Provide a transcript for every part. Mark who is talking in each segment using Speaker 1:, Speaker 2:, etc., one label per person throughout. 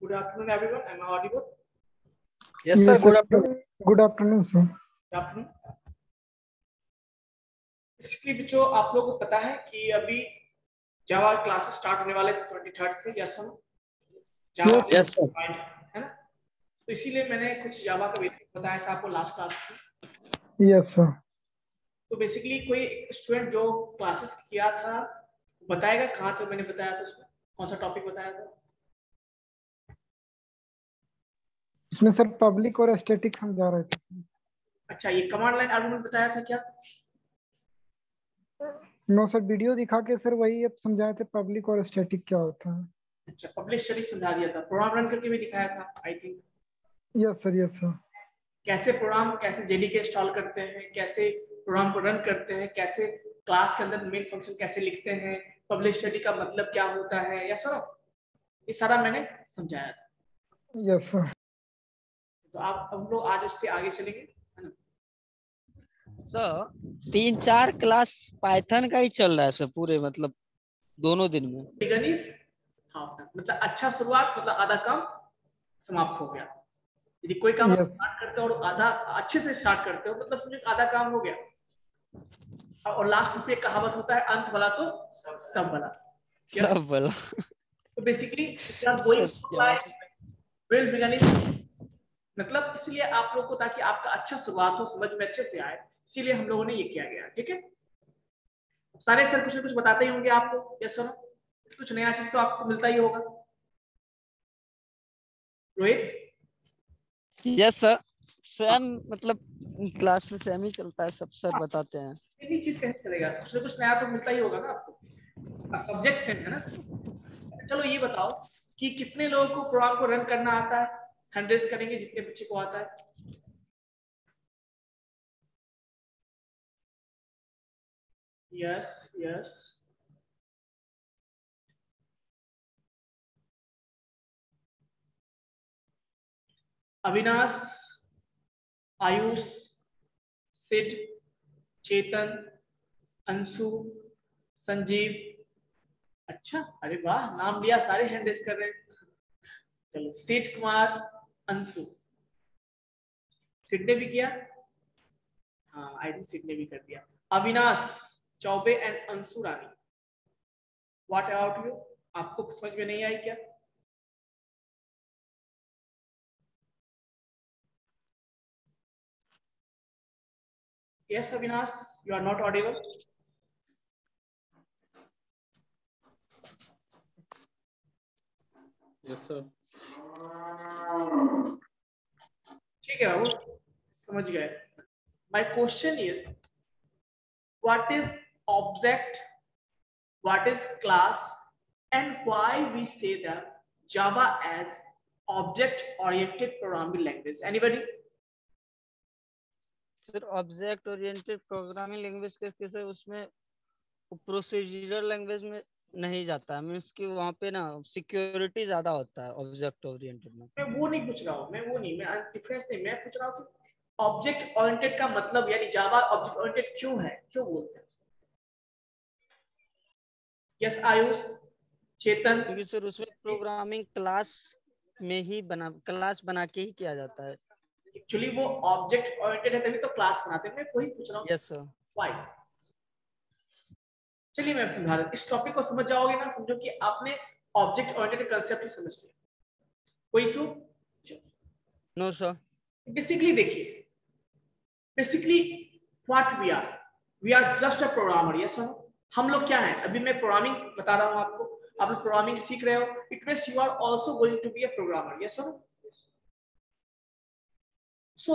Speaker 1: Good afternoon, everyone. Am I audible?
Speaker 2: Yes, sir. Good afternoon.
Speaker 3: Good afternoon, sir.
Speaker 1: Good afternoon. इसके जो आप लोगों को पता है कि अभी जावा क्लासेस स्टार्ट होने वाले 23rd से, यस सर? जावा
Speaker 2: Yes, sir.
Speaker 1: है ना? तो इसीलिए मैंने कुछ जावा का बेसिक बताया था आपको लास्ट क्लास में।
Speaker 3: Yes sir.
Speaker 1: तो बेसिकली कोई स्टूडेंट जो क्लासेस किया था बताएगा कहाँ तक मैंने बताया था, उसमें कौन सा टॉपिक बताया था?
Speaker 3: इसमें सर पब्लिक और स्टैटिक समझा रहे थे।
Speaker 1: अच्छा, ये कमांड लाइन आर्गुमेंट बताया था क्या?
Speaker 3: नो सर, वीडियो दिखा के सर वही अब समझाए थे पब्लिक और स्टैटिक क्या होता है।
Speaker 1: अच्छा, पब्लिक स्टडी समझा दिया था, प्रोग्राम रन करके भी दिखाया था I think.
Speaker 3: Yes sir, yes sir.
Speaker 1: कैसे प्रोग्राम, कैसे जेडीके इंस्टॉल करते हैं, कैसे प्रोग्राम को रन करते हैं, कैसे क्लास के अंदर मेन फंक्शन कैसे लिखते हैं, पब्लिक स्टडी का मतलब क्या होता है, या सर ये सारा मैंने समझाया था।
Speaker 3: Yes sir.
Speaker 1: तो आप हम लोग आज उससे आगे चलेंगे, है ना?
Speaker 2: सर 3-4 क्लास पाइथन का ही चल रहा है सर पूरे, मतलब दोनों दिन में।
Speaker 1: बिगनिस हाफ, मतलब अच्छा शुरुआत, मतलब आधा काम समाप्त हो गया। यदि कोई काम
Speaker 3: Yes.
Speaker 1: स्टार्ट करते हो और आधा अच्छे से स्टार्ट करते हो, मतलब समझो आधा काम हो गया। और लास्ट में एक कहावत होता है, अंत भला तो सब भला।
Speaker 2: सब बोला।
Speaker 1: तो बेसिकली विल बिगिन, मतलब इसलिए आप लोग को, ताकि आपका अच्छा शुरुआत हो, समझ में अच्छे से आए, इसीलिए हम लोगों ने ये किया गया। ठीक है, सारे सर कुछ ना कुछ बताते ही होंगे आपको, यस सर? कुछ नया चीज तो आपको मिलता ही होगा। रोहित?
Speaker 2: यस सर, सेम मतलब क्लास में सेम ही चलता है, सब सर बताते हैं।
Speaker 1: ये भी चीज कैसे चलेगा, कुछ ना कुछ नया तो मिलता ही होगा ना आपको। सब्जेक्ट सेम है ना। चलो ये बताओ कि कितने लोगों को प्रोग्राम को रन करना आता है? हैंड रेज करेंगे जितने बच्चे को आता है। Yes yes. अविनाश, आयुष, सिड, चेतन, अंशु, संजीव। अच्छा, अरे वाह, नाम लिया, सारे हैंड रेज कर रहे हैं। चलो, सिड कुमार, अंशु, सिड ने भी किया। हाँ, आई थिंक सिड ने भी कर दिया। Avinash Choubey and Anshu Rani, what about you? आपको समझ में नहीं आई क्या? Yes, Avinash, you are not audible.
Speaker 4: Yes, sir.
Speaker 1: ठीक है बाबू, समझ गए। My question is, what is object, what is class, and why we say that Java as object-oriented programming language? Anybody?
Speaker 2: Sir object oriented programming language के sir उसमें procedural language में नहीं जाता है, मीन्स कि वहाँ पे ना सिक्योरिटी ज्यादा होता है ऑब्जेक्ट ओरिएंटेड में।
Speaker 1: मैं वो नहीं पूछ रहा हूँ, मैं डिफरेंस नहीं, मैं पूछ रहा हूँ कि ऑब्जेक्ट ओरिएंटेड का मतलब, यानी जावा ऑब्जेक्ट ओरिएंटेड क्यों है, क्यों बोलते हैं? यस आयुष, चेतन।
Speaker 2: क्योंकि सर उसमें प्रोग्रामिंग क्लास बना के ही किया जाता है।
Speaker 1: एक्चुअली वो ऑब्जेक्ट ओरिएंटेड है, तभी तो क्लास बनाते हैं। मैं वही पूछ रहा हूँ।
Speaker 2: Yes sir.
Speaker 1: व्हाई? चलिए मैं समझा रहा हूं, इस टॉपिक को समझ जाओगे ना, समझो कि आपने ऑब्जेक्ट ओरिएंटेड कंसेप्ट ही समझ लिया। कोई इशू?
Speaker 2: No sir.
Speaker 1: बेसिकली देखिए, basically what we are just a programmer. Yes sir, हम लोग क्या हैं? अभी मैं प्रोग्रामिंग बता रहा हूं आपको, आप लोग प्रोग्रामिंग सीख रहे हो, it means you are also going to be a programmer. Yes sir? So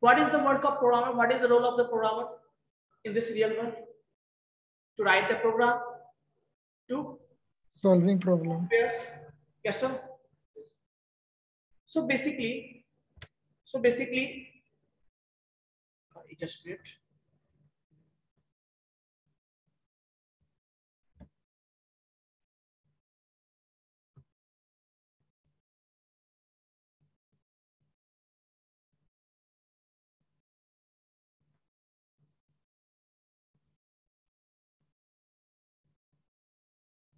Speaker 1: what is the work of programmer, what is the role of the programmer in this real world? To write the program, to
Speaker 3: Solving problem.
Speaker 1: yes sir. So basically, just wait.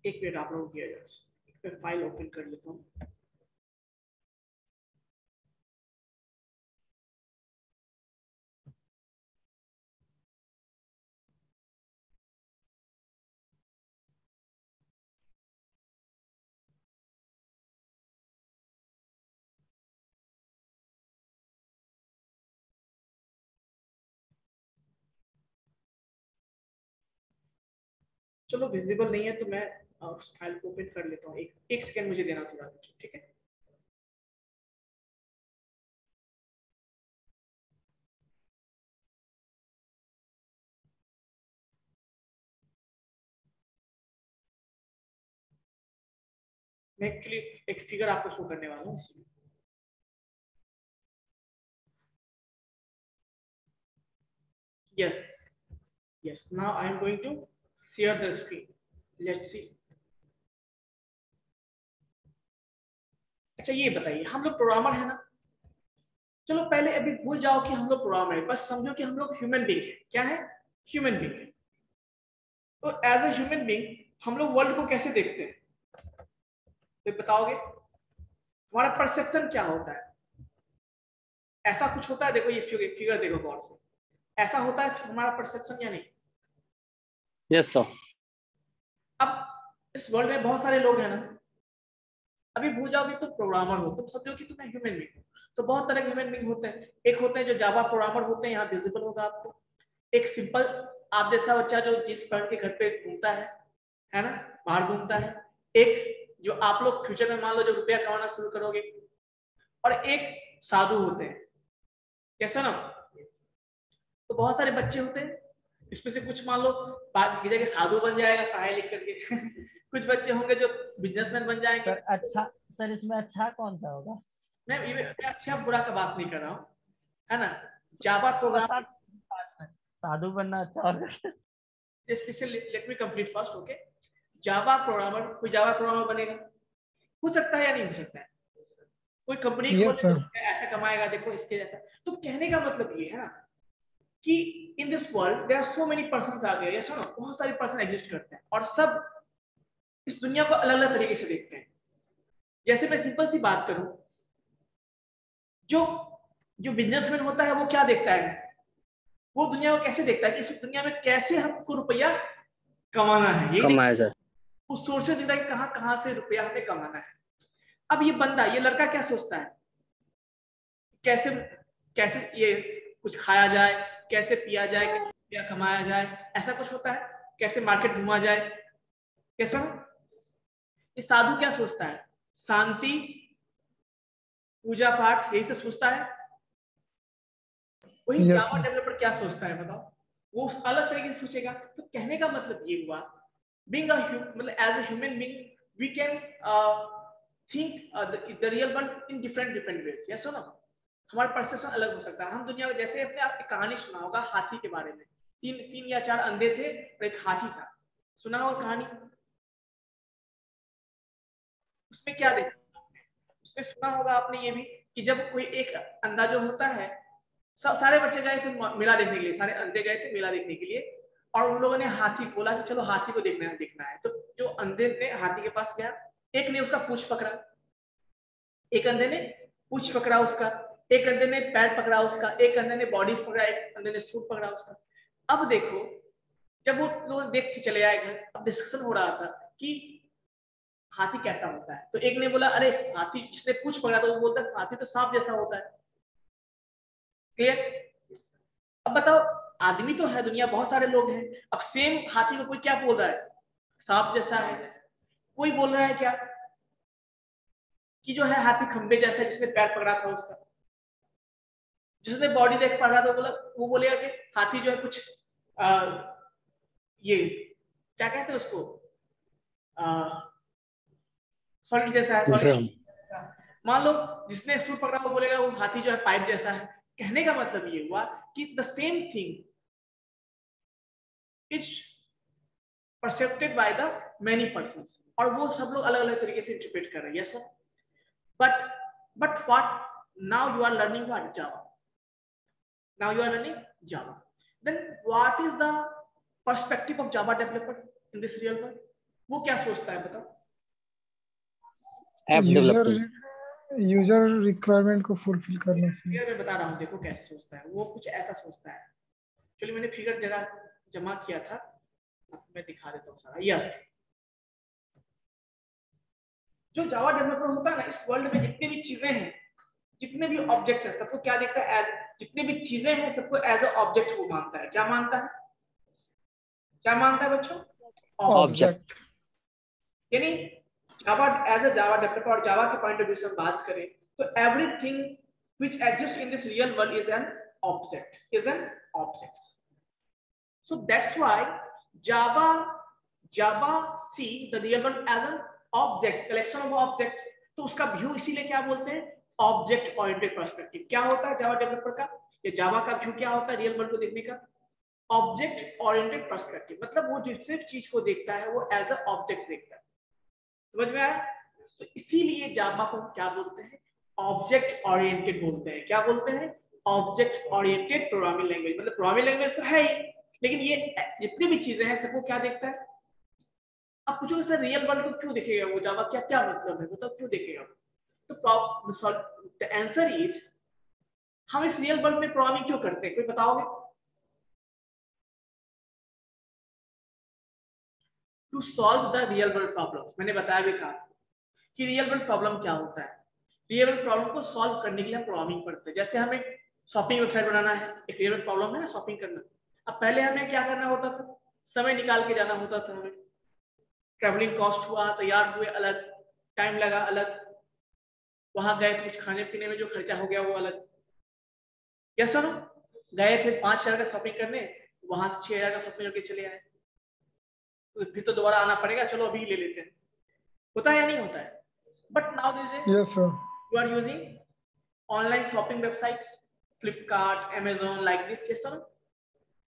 Speaker 1: एक minute आप लोगों किया जाए, file open कर लेता हूँ। चलो visible नहीं है तो मैं उस फाइल को ओपन कर लेता हूँ। एक सेकंड मुझे देना थोड़ा, ठीक है। मैं एक्चुअली एक फिगर आपको शो करने वाला हूँ इसमें। Yes, yes. Now I am going to share the screen. Let's see. अच्छा ये बताइए, हम लोग प्रोग्रामर है ना। चलो पहले अभी भूल जाओ कि हम लोग प्रोग्रामर है, बस समझो कि हम लोग ह्यूमन बीइंग है। क्या है? ह्यूमन बीइंग है। तो एज ए ह्यूमन बीइंग हम लोग वर्ल्ड को कैसे देखते हैं? तो बताओगे हमारा परसेप्शन क्या होता है? ऐसा कुछ होता है? देखो ये फिगर देखो गौर से, ऐसा होता है हमारा परसेप्शन या नहीं?
Speaker 4: Yes sir.
Speaker 1: अब इस वर्ल्ड में बहुत सारे लोग हैं ना, अभी भूल जाओगे तो प्रोग्रामर हो, तुम समझो कि तुम ह्यूमन बीइंग हो। तो बहुत तरह के ह्यूमन बीइंग होते हैं। एक होते हैं जो जावा प्रोग्रामर होते हैं, यहाँ विजिबल होगा आपको। एक सिंपल आप जैसा बच्चा जो जिस पढ़ के घर पे घूमता है ना, बाहर घूमता है। एक जो आप लोग फ्यूचर में मान लो जो रुपया कमाना शुरू करोगे। और एक साधु होते हैं, कैसा ना। तो बहुत सारे बच्चे होते हैं, इसमें से कुछ मान लो बात की जगह साधु बन जाएगा पढ़ाई लिख करके कुछ बच्चे होंगे जो बिजनेसमैन बन जाएंगे।
Speaker 2: सर अच्छा, सर इसमें अच्छा कौन सा होगा?
Speaker 1: मैं अच्छा बुरा का बात नहीं कर रहा हूँ, है ना। जावा प्रोग्राम
Speaker 2: साधु बनना अच्छा होगा।
Speaker 1: Let me complete first, okay. Java programmer, कोई जावा प्रोग्रामर बनेगा, हो सकता है या नहीं हो सकता है? कोई कंपनी
Speaker 3: Yes, sir.
Speaker 1: ऐसा कमाएगा, देखो इसके जैसा। तो कहने का मतलब ये है ना कि in this world there are so many persons आ गए, यस नो, बहुत सारे पर्सन एग्जिस्ट करते हैं और सब इस दुनिया को अलग अलग तरीके से देखते हैं। जैसे मैं सिंपल सी बात करूं, जो जो बिजनेसमैन होता है वो क्या देखता है? वो दुनिया को कैसे देखता है कि इस दुनिया में कैसे हमको रुपया कमाना है, ये
Speaker 4: कमाया जाए।
Speaker 1: उस सोर्सेज देखता है कि कहां कहां से रुपया हमें कमाना है। अब ये बंदा, ये लड़का क्या सोचता है? कैसे कैसे ये कुछ खाया जाए, कैसे पिया जाए, कैसे रुपया कमाया जाए, ऐसा कुछ होता है। कैसे मार्केट घुमा जाए, कैसा। ये साधु क्या सोचता है? शांति, पूजा पाठ, यही सब सोचता है। वही
Speaker 3: Yes,
Speaker 1: जावा
Speaker 3: sir.
Speaker 1: डेवलपर क्या सोचता है बताओ? वो अलग तरीके से सोचेगा। तो कहने का मतलब ये हुआ, बीइंग अ मतलब as a human being we can think the real world in different ways, yes और नो। हमारा परसेप्शन अलग हो सकता है। हम दुनिया को, जैसे अपने आपने कहानी सुना होगा हाथी के बारे में। तीन या चार अंधे थे और एक हाथी था, सुना होगा कहानी। उसमें क्या देखा? उसमें सुना होगा आपने ये भी कि जब कोई एक अंधा जो होता है, सारे बच्चे गए थे मेला देखने के लिए, सारे अंधे गए थे मेला देखने के लिए। और उन लोगों ने हाथी बोला कि चलो हाथी को देखना है। तो जो अंधे ने हाथी के पास गया, एक ने उसका पूंछ पकड़ा, एक अंधे ने पूंछ पकड़ा उसका, एक अंधे ने पैर पकड़ा उसका, एक अंधे ने बॉडी पकड़ा, एक अंधे ने सूट पकड़ा उसका। अब देखो, जब वो लोग देख के चले आए घर, अब डिस्कशन हो रहा था कि हाथी कैसा होता है। तो एक ने बोला अरे हाथी, जिसने पूंछ पकड़ा तो वो बोलता है हाथी तो सांप जैसा होता है। क्लियर? अब बताओ, आदमी तो है दुनिया, बहुत सारे लोग हैं। अब सेम हाथी को कोई क्या बोल रहा है? सांप जैसा है। कोई बोल रहा है क्या कि जो है हाथी खंबे जैसा है, जिसने पैर पकड़ा था उसका। जिसने बॉडी देख पा रहा था वो बोलेगा कि हाथी जो है कुछ ये क्या कहते हैं उसको, सॉलिड जैसा है, सॉलिड। मान लो जिसने सूट पकड़ा वो बोलेगा वो हाथी जो है पाइप जैसा है। कहने का मतलब ये हुआ कि the same thing is percepted by the many persons, और वो सब लोग अलग अलग तरीके से इंटरप्रेट कर रहे हैं। Yes sir. But what now you are learning what? Java. Now you are learning Java. Then what is the perspective of Java developer in this real world? वो क्या सोचता है बताओ?
Speaker 4: ऐप डेवलपमेंट,
Speaker 3: यूजर रिक्वायरमेंट को fulfil करने से।
Speaker 1: मैं बता रहा हूँ, देखो कैसे सोचता है वो। कुछ ऐसा सोचता है। चलिए मैंने फिगर जगह जमा किया था, मैं दिखा देता हूँ सारा। यस, जो जावा डेवलपर होता है ना, इस वर्ल्ड में जितनी भी चीजें हैं, जितने भी ऑब्जेक्ट्स हैं, सबको क्या देखता है? जितनी भी चीजें हैं सबको एज अ ऑब्जेक्ट वो मानता है। क्या मानता है? क्या मानता है बच्चों?
Speaker 3: ऑब्जेक्ट।
Speaker 1: यानी जावा एज अ जावा डेवलपर और जावा के पॉइंट ऑफ व्यू से हम बात करें तो everything which exist in this real world is an object. So that's why Java see the real world as an object, collection of object। तो उसका view इसीलिए क्या बोलते हैं, ऑब्जेक्ट ओरिएंटेड पर्सपेक्टिव। क्या होता है जावा डेवलपर का या जावा का व्यू क्या होता है रियल वर्ल्ड को देखने का, ऑब्जेक्ट ओरिएंटेड पर्सपेक्टिव। मतलब वो जिस चीज को देखता है वो एज अ ऑब्जेक्ट देखता है। समझ में आया? तो इसीलिए जावा को क्या बोलते हैं, ऑब्जेक्ट ओरिएंटेड बोलते हैं। क्या बोलते हैं, ऑब्जेक्ट ओरिएंटेड प्रोग्रामिंग लैंग्वेज। मतलब प्रोग्रामिंग लैंग्वेज तो है ही, लेकिन ये जितनी भी चीजें हैं सबको क्या देखता है। अब पूछो सर रियल वर्ल्ड को क्यों देखेगा वो जावा, क्या क्या मतलब है, मतलब क्यों देखेगा? तो द आंसर इज, हम इस रियल वर्ल्ड में प्रोग्रामिंग क्यों करते हैं, कोई बताओगे? To solve the real world problem. मैंने बताया भी था कि रियल वर्ल्ड प्रॉब्लम क्या होता है। रियल वर्ल्ड प्रॉब्लम को सॉल्व करने के लिए हम प्रोग्रामिंग पढ़ते हैं। जैसे हमें शॉपिंग वेबसाइट बनाना है, एक रियल वर्ल्ड प्रॉब्लम है ना शॉपिंग करना। अब पहले हमें क्या करना होता था, समय निकाल के जाना होता था, हमें ट्रैवलिंग कॉस्ट हुआ, तैयार हुए अलग, टाइम लगा अलग, वहां गए कुछ खाने पीने में जो खर्चा हो गया वो अलग। यस सर, गए थे 5,000 का शॉपिंग करने, वहां से 6,000 का शॉपिंग करके चले आए, तो फिर तो दोबारा आना पड़ेगा, चलो अभी ले लेते हैं। होता है या नहीं होता है? But now
Speaker 3: yes sir,
Speaker 1: you are using online shopping websites, Flipkart, Amazon, like this. Yes sir,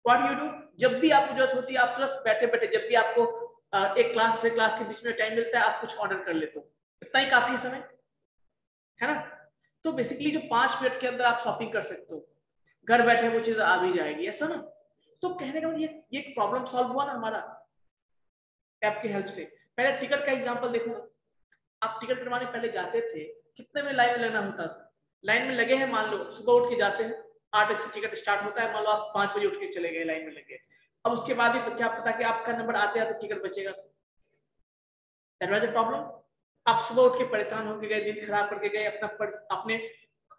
Speaker 1: what you do, जब भी आपको जरूरत होती है, आप तुरंत बैठे बैठे, जब भी आपको एक क्लास से क्लास के बीच में टाइम मिलता है, आप कुछ ऑर्डर कर लेते हो, इतना ही काफी समय है ना। तो बेसिकली जो 5 मिनट के अंदर आप शॉपिंग कर सकते हो, घर बैठे वो चीज आ भी जाएगी, ऐसा ना। तो कहने का मतलब ये प्रॉब्लम सॉल्व हुआ ना हमारा ऐप की हेल्प से। पहले टिकट का एग्जांपल देखो, आप टिकट कटवाने पहले जाते थे, कितने में लाइन में लगना होता था। लाइन में लगे हैं, मान लो सुबह उठ के जाते हैं, 8 बजे से टिकट स्टार्ट होता है, मान लो आप 5 बजे उठ के चले गए, लाइन में लगे। अब उसके बाद भी क्या पता कि आपका नंबर आते आते टिकट बचेगा। That was a problem. आप सुबह उठ के परेशान होकर गए, दिन खराब करके गए, अपने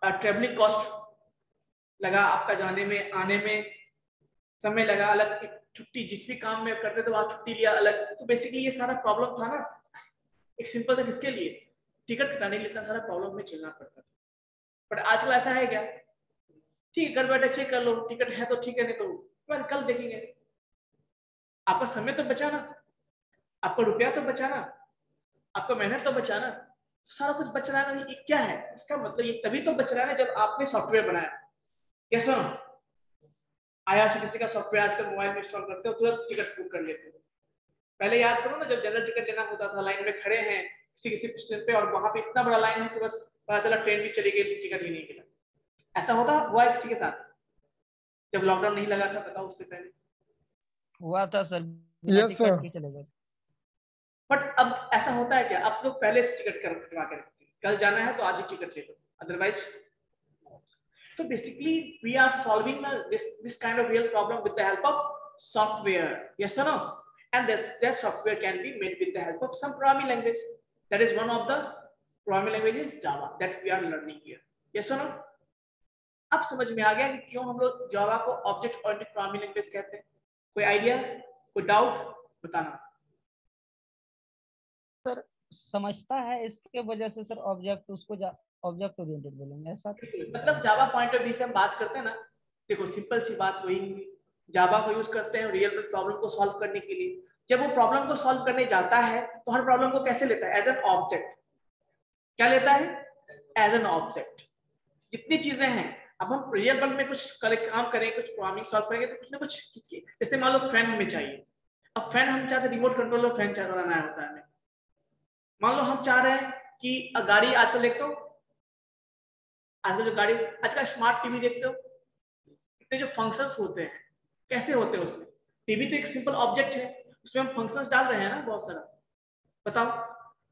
Speaker 1: ट्रेवलिंग कॉस्ट लगा, आपका जाने में आने में समय लगा अलग, छुट्टी जिस भी काम में करते थे वहां छुट्टी लिया अलग। तो बेसिकली ये सारा प्रॉब्लम था ना, एक सिंपल था किसके लिए, टिकट कटाने के लिए इतना सारा प्रॉब्लम में झेलना पड़ता था। बट आजकल ऐसा है क्या, ठीक है घर बैठे चेक कर लो, टिकट है तो ठीक है, नहीं तो बस कल देखेंगे। आपका समय तो बचा ना, आपका रुपया तो बचा ना, आपका मेहनत तो बचा ना, सारा कुछ बच रहा है ना। ये क्या है इसका मतलब, ये तभी तो बच रहा है ना जब आपने सॉफ्टवेयर बनाया। कैसा IRCTC का सॉफ्टवेयर आजकल मोबाइल में इंस्टॉल करते हो, तुरंत टिकट बुक कर लेते हो। पहले याद करो ना, जब जनरल टिकट लेना होता था, लाइन में खड़े हैं किसी स्टेशन पे, और वहां पे इतना बड़ा लाइन है कि बस पता चला ट्रेन भी चली गई, टिकट ही नहीं मिला। ऐसा होता हुआ है किसी के साथ जब लॉकडाउन नहीं लगा था, बताओ उससे पहले?
Speaker 2: हुआ था सर, बिना
Speaker 3: यस
Speaker 2: टिकट
Speaker 3: सर।
Speaker 2: के चले गए।
Speaker 1: बट अब ऐसा होता है क्या, अब तो पहले से टिकट करवा के रखते हैं, कल जाना है तो आज ही टिकट ले लो, अदरवाइज। तो basically we are solving this kind of real problem with the help of software, yes or no? And that software can be made with the help of some programming language. That is one of the programming languages, Java, that we are learning here, yes or no? अब समझ में आ गया कि क्यों हम लोग जावा को object oriented programming language कहते हैं। कोई आइडिया, कोई डाउट बताना।
Speaker 2: सर समझता है, इसके वजह से सर ऑब्जेक्ट उसको ऑब्जेक्ट ओरिएंटेड बोलेंगे, ऐसा?
Speaker 1: मतलब जावा पॉइंट ऑफ व्यू से हम बात करते हैं ना, देखो सिंपल सी बात वही हुई, जावा को यूज करते हैं रियल वर्ल्ड प्रॉब्लम को सॉल्व करने के लिए। जब वो प्रॉब्लम को सॉल्व करने जाता है तो हर प्रॉब्लम को कैसे लेता है, एज एन ऑब्जेक्ट। क्या लेता है, एज एन ऑब्जेक्ट। जितनी चीजें हैं, अब हम रियल वर्ल्ड में कुछ काम करें, कुछ प्रोग्रामिंग सॉल्व करेंगे तो कुछ ना कुछ, जैसे मान लो फैन हमें चाहिए, अब फैन हम चाहते रिमोट कंट्रोल में फैन चलाना होता है हमें। मान लो हम चाह रहे हैं कि गाड़ी, आजकल देखते हो आजकल जो गाड़ी, आजकल स्मार्ट टीवी देखते हो, इतने जो फंक्शंस होते हैं कैसे होते हैं उसमें। टीवी तो एक सिंपल ऑब्जेक्ट है, उसमें हम फंक्शंस डाल रहे हैं ना बहुत सारा। बताओ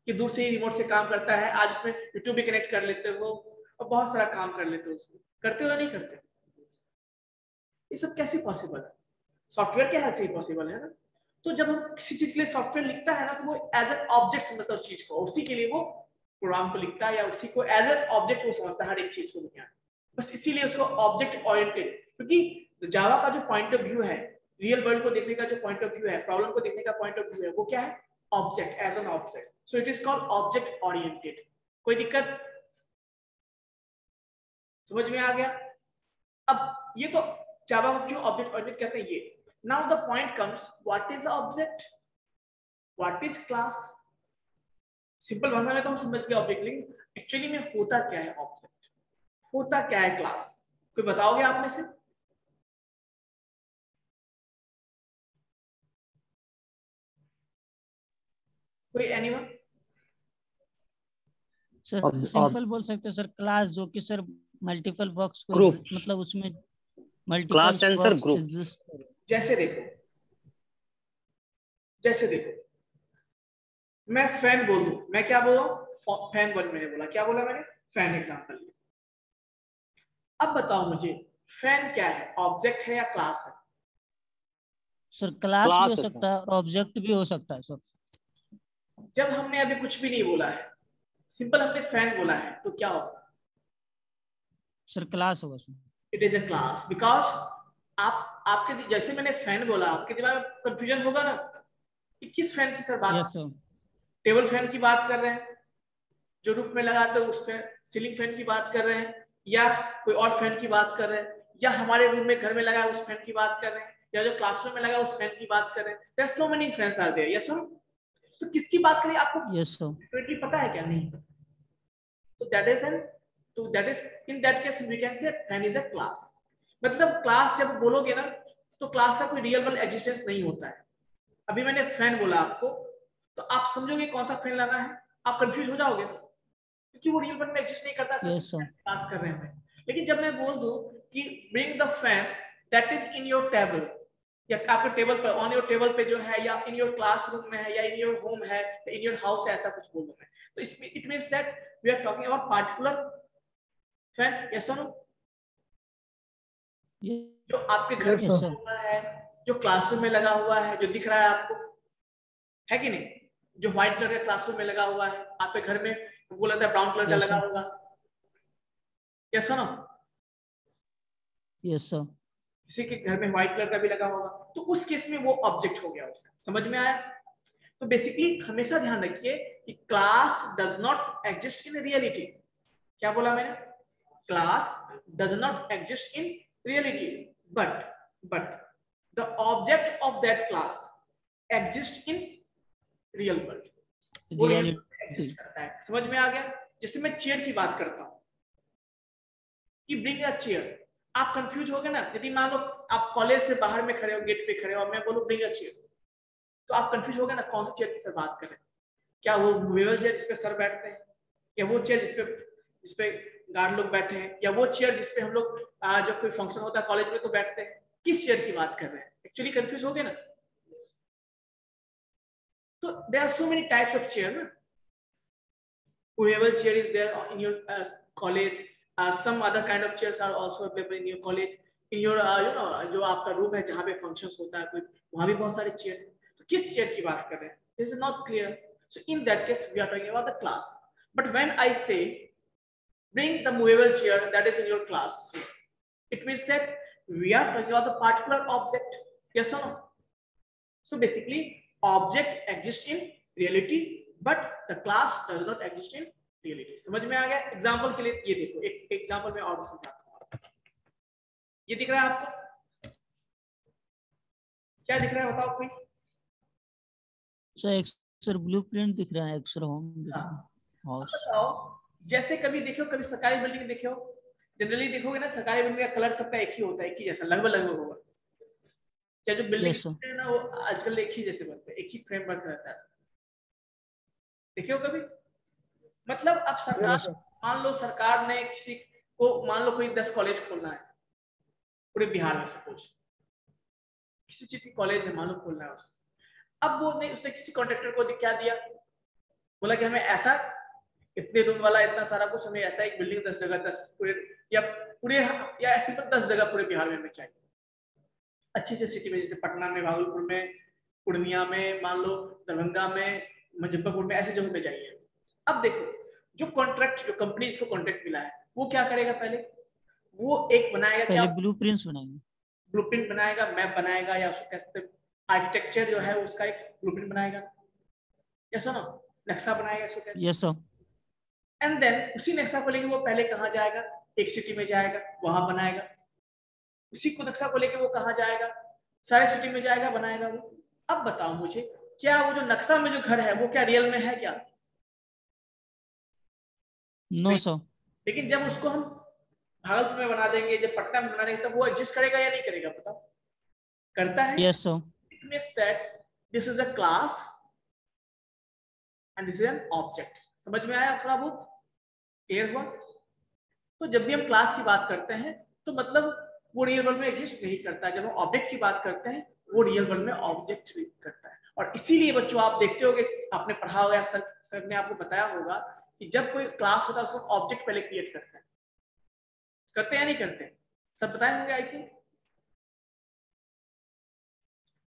Speaker 1: कि दूर से ही रिमोट से काम करता है, आज उसमें यूट्यूब भी कनेक्ट कर लेते हो और बहुत सारा काम कर लेते हो उसमें। करते हो या नहीं करते? ये सब कैसे पॉसिबल है, सॉफ्टवेयर के हेल्प से ही पॉसिबल है ना। तो जब हम किसी चीज के लिए सॉफ्टवेयर लिखता है ना, तो वो एज एन ऑब्जेक्ट समझता है उस चीज को, उसी के लिए वो प्रोग्राम को लिखता है, या उसी को एज एन ऑब्जेक्ट वो समझता है हर एक चीज को दुनिया में। बस इसीलिए उसको ऑब्जेक्ट ओरिएंटेड, क्योंकि जावा का जो पॉइंट ऑफ व्यू है रियल वर्ल्ड को देखने का जो पॉइंट ऑफ व्यू है, प्रॉब्लम को देखने का पॉइंट ऑफ व्यू है, वो क्या है? Object, as an object. So it is called object oriented. कोई दिक्कत? समझ में आ गया? अब ये तो जावा को क्यों ऑब्जेक्ट ओरिएंटेड कहते हैं ये. Now the point comes, what is object, what is class. Simple भाषा में तो हम समझ गए ऑब्जेक्ट, लेकिन एक्चुअली में होता क्या है ऑब्जेक्ट, होता क्या है क्लास? कोई बताओगे आप में से? कोई एनीवन?
Speaker 2: सर सिंपल बोल सकते हैं सर, क्लास जो कि सर मल्टीपल बॉक्स को
Speaker 4: Group.
Speaker 2: मतलब उसमें multiple
Speaker 4: class sensor group.
Speaker 2: Exist.
Speaker 1: जैसे देखो मैं फैन बोल दूं, मैं क्या बोल रहा हूं? फैन 1 मैंने बोला, क्या बोला मैंने? Fan example. अब बताओ मुझे, फैन क्या है, ऑब्जेक्ट है या क्लास है?
Speaker 2: सर क्लास भी हो
Speaker 4: है,
Speaker 2: सकता है और ऑब्जेक्ट भी हो सकता है सर.
Speaker 1: जब हमने अभी कुछ भी नहीं बोला है, सिंपल हमने फैन बोला है, तो क्या होगा?
Speaker 2: सर क्लास होगा sir.
Speaker 1: It is a class, because आपके जैसे मैंने फैन बोला, आपके दिमाग में कंफ्यूजन होगा ना कि किस फैन की सर बात.
Speaker 2: Yes sir.
Speaker 1: टेबल फैन की बात कर रहे हैं जो रूफ में लगाते हैं उस पे, सीलिंग फैन की बात कर रहे हैं, या कोई और फैन की बात कर रहे हैं, या हमारे रूम में घर में लगा उस फैन की बात कर रहे हैं, या जो क्लासरूम में लगा उस फैन की बात कर रहे हैं. There are so many fans are there. Yes sir. तो किसकी बात करें आपको?
Speaker 2: Yes sir.
Speaker 1: डेफिनेटली पता है क्या? नहीं. तो that is in that case we can say fan is a class. मतलब क्लास जब बोलोगे ना, तो क्लास का कोई रियल वर्ल्ड एग्जिस्टेंस नहीं होता है. अभी मैंने फैन बोला आपको, तो आप समझोगे कौन सा फैन लगा है, आप कंफ्यूज हो जाओगे क्योंकि वो रियल वर्ल्ड में एग्जिस्ट नहीं करता.
Speaker 2: Yes sir.
Speaker 1: बात कर रहे हैं. लेकिन जब मैं बोल दूं कि bring the fan that is in your table, या आपके टेबल पर, ऑन योर टेबल पे जो है, या इन योर क्लासरूम में है, या इन योर होम है, इन योर हाउस है, ऐसा कुछ बोल दूं मैं, तो it means that we are talking about particular fan. Yes और नो? जो आपके घर में
Speaker 3: Yes,
Speaker 1: हुआ है, जो क्लासरूम में लगा हुआ है, जो दिख रहा है आपको, है कि नहीं? जो व्हाइट कलर का क्लासरूम में लगा हुआ है, आपके घर में वो लगता है ब्राउन कलर का
Speaker 2: Yes,
Speaker 1: लगा
Speaker 2: sir.
Speaker 1: होगा. यस और नो?
Speaker 2: Yes sir.
Speaker 1: किसी के घर में व्हाइट कलर का भी लगा होगा, तो उस केस में वो ऑब्जेक्ट हो गया उसका. समझ में आया? तो बेसिकली हमेशा ध्यान रखिए कि class does not exist in reality. क्या बोला मैंने? Class does not exist in reality, but the object of that class exist in real world. वो रियल एग्जिस्ट करता है. समझ में आ गया? जैसे मैं चेयर की बात करता हूं कि ब्रिंग अ चेयर, आप कंफ्यूज हो गए ना. यदि मान लो आप कॉलेज से बाहर में खड़े हो, गेट पे खड़े हो, और मैं बोलूं ब्रिंग अ चेयर, तो आप कंफ्यूज हो गए ना कौन सी चेयर की सर बात करें. क्या वो मूवेबल चेयर जिसपे सर बैठते हैं, या वो चेयर जिसपे गार्ड लोग बैठे हैं, या वो चेयर जिसपे हम लोग जब कोई फंक्शन होता है कॉलेज में तो बैठते हैं? किस चेयर की बात कर रहे हैं? एक्चुअली कंफ्यूज हो गए ना. तो there are so many types of chair ना. Movable chair is there in your college. Some other kind of chairs are also available in your college. In your जो आपका रूम है जहाँ पे functions होता है कोई, वहाँ भी बहुत सारे चेयर हैं. तो किस चेयर की बात कर रहे हैं? This is not clear. So in that case we are talking about the class. But when I say bring the movable chair that is in your class, it means that we are talking about the particular object. Yes or no? So basically object exists in reality, but the class does not exist in reality. समझ में आ गया? Example के लिए ये देखो, एक example में और समझाता हूं. ये दिख रहा है आपको? क्या दिख रहा है बताओ कोई?
Speaker 2: सर ब्लूप्रिंट दिख रहा है, एक सर होम दिख रहा है, हाउस.
Speaker 1: बताओ, जैसे कभी देखो, कभी सरकारी बिल्डिंग देखो, जनरली देखोगे ना सरकारी बिल्डिंग का कलर सबका एक ही होता है, एक ही जैसा, लगभग होगा. क्या जो बिल्डिंग है ना वो आजकल एक ही जैसे बनते हैं, एक ही फ्रेमवर्क रहता है. देखियो कभी? मतलब अब सरकार, मान लो सरकार ने किसी को, मान लो कोई 10 कॉलेज खोलना है पूरे बिहार में, सपोज किसी चीज की कॉलेज है मान लो खोलना है उससे. अब वो नहीं, उसने किसी कॉन्ट्रैक्टर को क्या दिया, बोला कि हमें ऐसा इतने रूम वाला इतना सारा कुछ, हमें ऐसा एक बिल्डिंग 10 जगह 10 पूरे या ऐसे पर 10 जगह पूरे बिहार में हमें चाहिए, अच्छी से सिटी में, जैसे पटना में, भागलपुर में, पूर्णिया में, मान लो दरभंगा में, मुजफ्फरपुर में, ऐसी जगह पे चाहिए. अब देखो जो कॉन्ट्रैक्ट, जो कंपनी इसको कॉन्ट्रैक्ट मिला है, वो क्या करेगा? पहले वो एक बनाएगा,
Speaker 2: पहले ब्लूप्रिंट्स बनाएंगे.
Speaker 1: ब्लूप्रिंट बनाएगा, मैप बनाएगा, या उसको कैसे आर्किटेक्चर जो है उसका एक ब्लूप्रिंट बनाएगा, यस और नो, नक्शा बनाएगा इसको कहते हैं।
Speaker 2: Yes sir.
Speaker 1: एंड देन उसी नक्शा को लेके वो पहले कहाँ जाएगा, एक सिटी में जाएगा, वहां बनाएगा। उसी को नक्शा को लेके वो कहाँ जाएगा, सारे सिटी में जाएगा, बनाएगा वो। अब बताओ मुझे, क्या वो जो नक्शा में जो घर है वो क्या रियल में है क्या?
Speaker 2: No sir.
Speaker 1: लेकिन जब उसको हम भागलपुर में बना देंगे, जब पटना में बना देंगे, तब वो एग्जिस्ट करेगा या नहीं करेगा? बताओ। करता है।
Speaker 2: Yes sir.
Speaker 1: It means that this is a class and this is an object. समझ में आया थोड़ा बहुत? क्लियर हुआ? तो जब भी हम क्लास की बात करते हैं तो मतलब वो रियल वर्ल्ड में एग्जिस्ट नहीं करता है। जब हम ऑब्जेक्ट की बात करते हैं वो रियल वर्ल्ड में ऑब्जेक्ट भी करता है। और इसीलिए बच्चों आप देखते होंगे, आपने पढ़ा होगा, सर ने आपको बताया होगा कि जब कोई क्लास होता है उसको ऑब्जेक्ट पहले क्रिएट करते हैं। करते हैं या नहीं करते? सब बताए होंगे आई थिंक।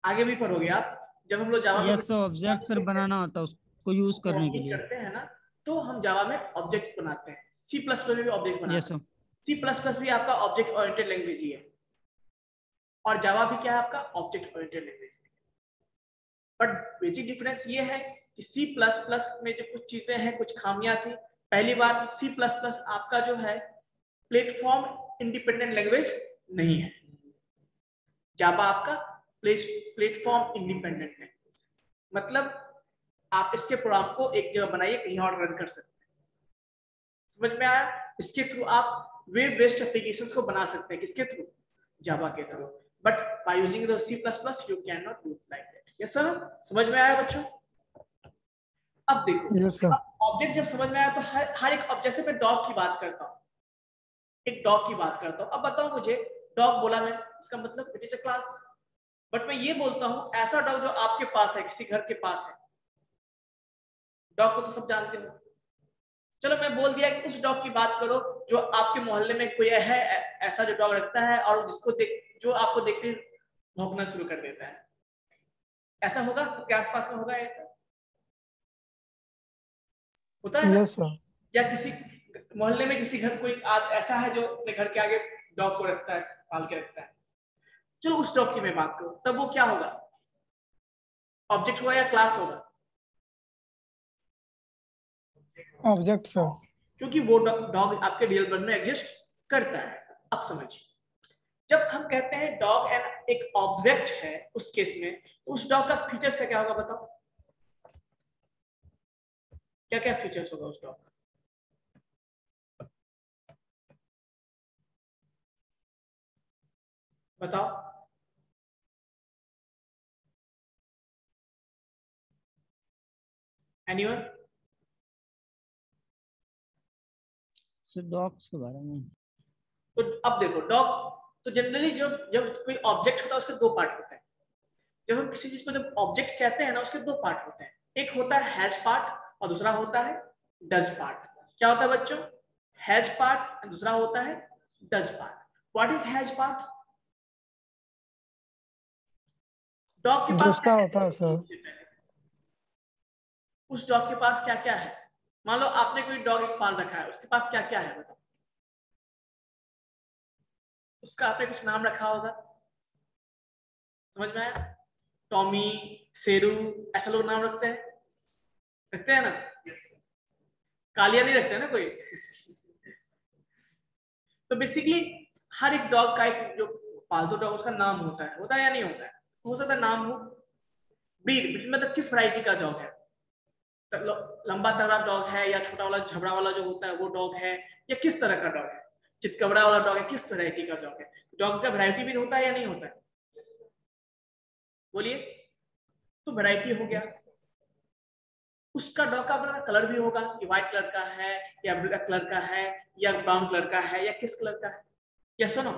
Speaker 1: आगे भी पढ़ोगे आप। जब हम लोग जावा में
Speaker 2: यस सर, ऑब्जेक्ट सर बनाना होता है उसको यूज करने के लिए।
Speaker 1: करते हैं ना, तो हम जावा में ऑब्जेक्ट बनाते हैं। सी प्लस प्लस में भी ऑब्जेक्ट बनाते हैं।
Speaker 2: Yes sir.
Speaker 1: C plus plus भी आपका ऑब्जेक्ट ओरिएंटेड लैंग्वेज ही है, और जावा भी क्या है आपका object oriented language. But basic difference ये है कि सी प्लस प्लस में जो कुछ चीजें हैं, कुछ खामियां थी। पहली बात, सी प्लस प्लस आपका जो है प्लेटफॉर्म इंडिपेंडेंट लैंग्वेज नहीं है। जावा आपका प्लेटफॉर्म इंडिपेंडेंट लैंग्वेज, मतलब आप इसके प्रोग्राम को एक जगह बनाइए, कहीं और रन कर सकते हैं। समझ में आया? इसके थ्रू आप वेब बेस्ड एप्लीकेशंस को बना सकते हैं। किसके थ्रू? जावा के through. But by using the C plus plus you can not do like that. Yes sir, समझ में आया बच्चों? अब देखो,
Speaker 3: यस सर।
Speaker 1: ऑब्जेक्ट जब समझ में आया तो हर एक ऑब्जेक्ट से मैं डॉग की बात करता हूँ, एक डॉग की बात करता हूँ। अब बताओ मुझे, डॉग बोला मैं, इसका मतलब it is a class. But मैं ये बोलता हूँ ऐसा डॉग जो आपके पास है, किसी घर के पास है। डॉग को तो सब जानते हो। चलो मैं बोल दिया कि उस डॉग की बात करो जो आपके मोहल्ले में कोई है ऐसा जो डॉग रखता है और जिसको जो आपको देखते ही भौंकना शुरू कर देता है। ऐसा होगा आपके आसपास में? होगा ऐसा? होता है ना?
Speaker 3: Yes sir.
Speaker 1: या किसी मोहल्ले में किसी घर कोई ऐसा है जो अपने घर के आगे डॉग को रखता है, पाल के रखता है। चलो उस डॉग की मैं बात करूं, तब वो क्या होगा? ऑब्जेक्ट होगा या क्लास होगा?
Speaker 3: Object sir.
Speaker 1: क्योंकि वो डॉग आपके रियल वर्ल्ड में एग्जिस्ट करता है। अब समझिए, जब हम कहते हैं डॉग एंड एक ऑब्जेक्ट है, उस केस में तो उस डॉग का फीचर्स क्या क्या होगा? बताओ क्या क्या फीचर्स होगा उस डॉग का? बताओ। एनीवन?
Speaker 2: सर डॉग्स के बारे में।
Speaker 1: तो अब देखो, डॉग तो जनरली जब कोई ऑब्जेक्ट होता है उसके दो पार्ट होते हैं। जब हम किसी चीज को जब ऑब्जेक्ट कहते हैं ना, उसके दो पार्ट होते हैं। एक होता है हैज पार्ट और दूसरा होता है डज पार्ट। क्या होता है बच्चों? हैज पार्ट, दूसरा होता है does part. What is has part? Dog के पास
Speaker 3: उसका होता है सर।
Speaker 1: उस डॉग के पास क्या क्या है? मान लो आपने कोई डॉग एक पाल रखा है, उसके पास क्या क्या है बताओ। उसका आपने कुछ नाम रखा होगा, समझ में आया? टॉमी, शेरू, ऐसा लोग नाम रखते हैं, रखते हैं ना? कालिया नहीं रखते हैं ना कोई। तो बेसिकली हर एक डॉग का एक जो पालतू डॉग उसका नाम होता है या नहीं होता है? हो सकता है नाम हो। ब्रीड मतलब किस वैरायटी का डॉग है? लंबा तगड़ा डॉग है या छोटा वाला झबरा वाला जो होता है वो डॉग है, या किस तरह का डॉग है? चितकबरा वाला डॉग है, किस वैरायटी का डॉग है? डॉग का वैरायटी भी होता है या नहीं होता है? बोलिए। तो वैरायटी हो गया। उसका डॉग का अपना कलर भी होगा कि व्हाइट कलर का है या ब्लैक कलर का है या ब्राउन कलर का है या किस कलर का है। यस और नो?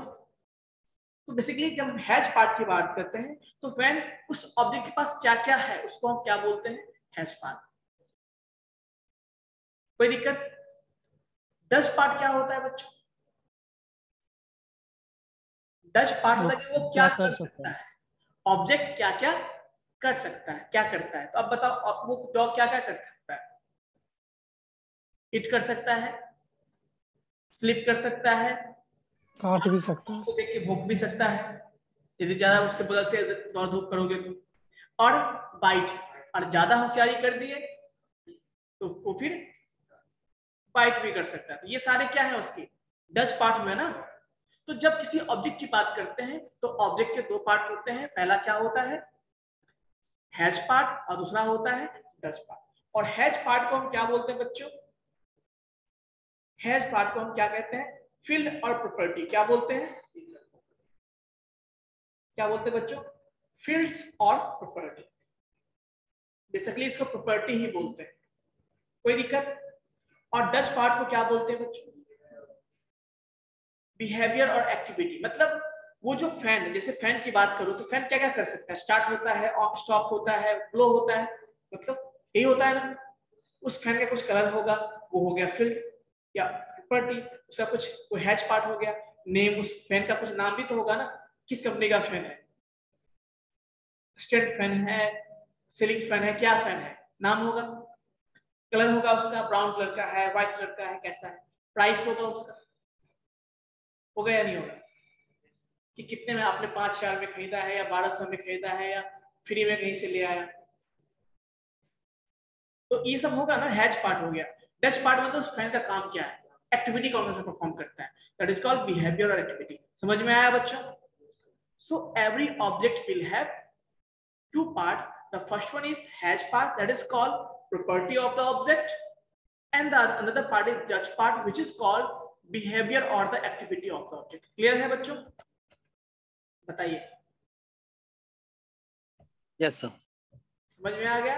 Speaker 1: तो बेसिकली जब हम हैज पार्ट की बात करते हैं तो व्हेन उस ऑब्जेक्ट के पास क्या क्या है उसको हम क्या बोलते हैं? Has part. कोई दिक्कत? डज पार्ट क्या होता है बच्चों? डज पार्ट होता है कि वो क्या कर सकता है, ऑब्जेक्ट क्या क्या कर सकता है, क्या करता है। तो अब बताओ वो डॉग क्या क्या कर सकता है? हिट कर सकता है, स्लिप कर सकता है,
Speaker 3: काट भी सकता है।
Speaker 1: को देख के भौंक भी सकता है, यदि ज्यादा उसके बगल से दौड़ धूप करोगे तो। और बाइट, और ज्यादा होशियारी कर दिए तो वो फिर बाइट भी कर सकता है। तो ये सारे क्या है उसके डच पार्ट में ना। तो जब किसी ऑब्जेक्ट की बात करते हैं तो ऑब्जेक्ट के दो पार्ट होते हैं, पहला क्या होता है हैच पार्ट और दूसरा होता है डच पार्ट। और हैच पार्ट को हम क्या बोलते हैं बच्चों, हैच पार्ट को हम क्या कहते हैं फील्ड और प्रॉपर्टी। क्या बोलते हैं, क्या बोलते हैं बच्चों, फील्ड्स और प्रॉपर्टी। बेसिकली इसको प्रॉपर्टी ही बोलते हैं, कोई दिक्कत। और डच पार्ट को क्या बोलते हैं बच्चों, बिहेवियर और एक्टिविटी। मतलब वो जो फैन है, जैसे फैन की बात करो तो फैन क्या क्या कर सकता है, स्टार्ट होता है, ऑफ स्टॉप होता है, ब्लो होता है, मतलब यही होता है ना। उस फैन का कुछ कलर होगा, वो हो गया फील्ड या प्रॉपर्टी। उसका कुछ वो हैच पार्ट हो गया, नेम, उस फैन का कुछ नाम भी तो होगा ना, किस कंपनी का फैन है, स्टैंड फैन है, सीलिंग फैन है, क्या फैन है, नाम होगा। कलर होगा उसका, ब्राउन कलर का है, व्हाइट कलर का है, कैसा है, प्राइस होगा उसका, होगा या नहीं होगा, कि कितने में आपने 5,000 में खरीदा है या 1,200 में खरीदा है या फ्री में कहीं से ले आया। तो ये सब होगा ना, हैच पार्ट हो गया। डच पार्ट में तो उस फैन का काम क्या है, एक्टिविटी कौन सा परफॉर्म करता है, दैट इज कॉल्ड बिहेवियर और एक्टिविटी। समझ में आया बच्चों। So every object will have two part. The first one is hatch part, that is called property of the object, and the another part is judge part, which is called behavior or the activity of the object. Clear है बच्चों, बताइए।
Speaker 4: Yes sir.
Speaker 1: समझ में आ गया।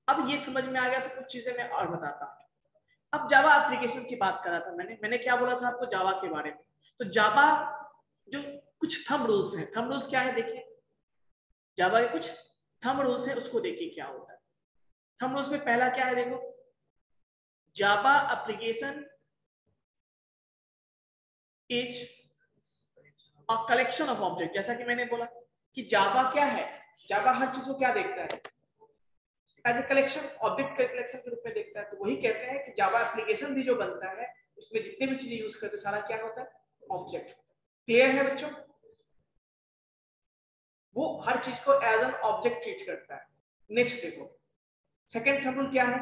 Speaker 1: अब ये समझ में आ गया तो कुछ चीजें मैं और बताता हूँ। अब जावा एप्लीकेशन की बात करा था मैंने क्या बोला था आपको जावा के बारे में। तो जावा जो कुछ थंब रूल्स हैं, थंब रूल्स क्या है देखिए, जावा के कुछ थंब रूल्स है, उसको देखिए क्या होता है। थंब रूल्स में पहला क्या है देखो, Java application is a collection of object. जैसा कि मैंने बोला कि जावा क्या है, जावा हर चीज को क्या देखता है, एज ए कलेक्शन, ऑब्जेक्ट के कलेक्शन के रूप में देखता है। तो वही कहते हैं कि जावा एप्लीकेशन भी जो बनता है उसमें जितने भी चीजें यूज करते हैं सारा क्या होता है, ऑब्जेक्ट। क्लियर है बच्चों, वो हर चीज को एज एन ऑब्जेक्ट ट्रीट करता है। नेक्स्ट देखो, सेकंड थंब रूल क्या है,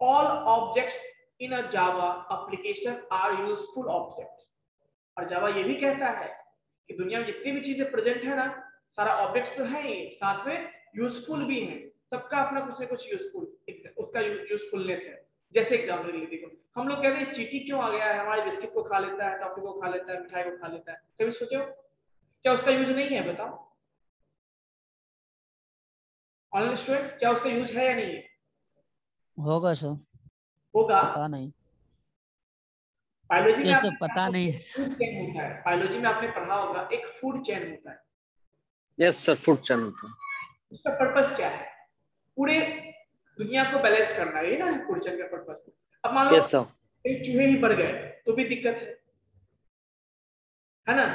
Speaker 1: all objects in a Java application are useful object. और जावा ये भी कहता है कि दुनिया में जितनी भी चीजें प्रेजेंट है ना, सारा ऑब्जेक्ट तो है ही, साथ में यूजफुल भी है। सबका अपना कुछ ना कुछ यूजफुल, उसका यूजफुलनेस है। जैसे एग्जाम्पल लिए देखो, हम लोग कहते हैं चींटी क्यों आ गया है, हमारे बिस्किट को खा लेता है, टॉफी को खा लेता है, मिठाई को खा लेता है। कभी सोचो क्या उसका यूज नहीं है, बताओ ऑनलाइन स्टूडेंट, क्या उसका यूज है या नहीं है?
Speaker 2: होगा सर,
Speaker 1: होगा।
Speaker 2: पता नहीं,
Speaker 1: बायोलॉजी में
Speaker 2: ये
Speaker 1: आपने
Speaker 2: सब पता नहीं है।
Speaker 1: फूड चेन होता है, बायोलॉजी में आपने पढ़ा होगा एक फूड चेन होता है।
Speaker 4: यस सर, फूड चैन होता है।
Speaker 1: उसका पर्पस क्या है, पूरे दुनिया को बैलेंस करना है ना, फूड चेन का पर्पस। अब मान लो
Speaker 4: यस सर।
Speaker 1: एक चूहे ही बढ़ गए तो भी दिक्कत है ना,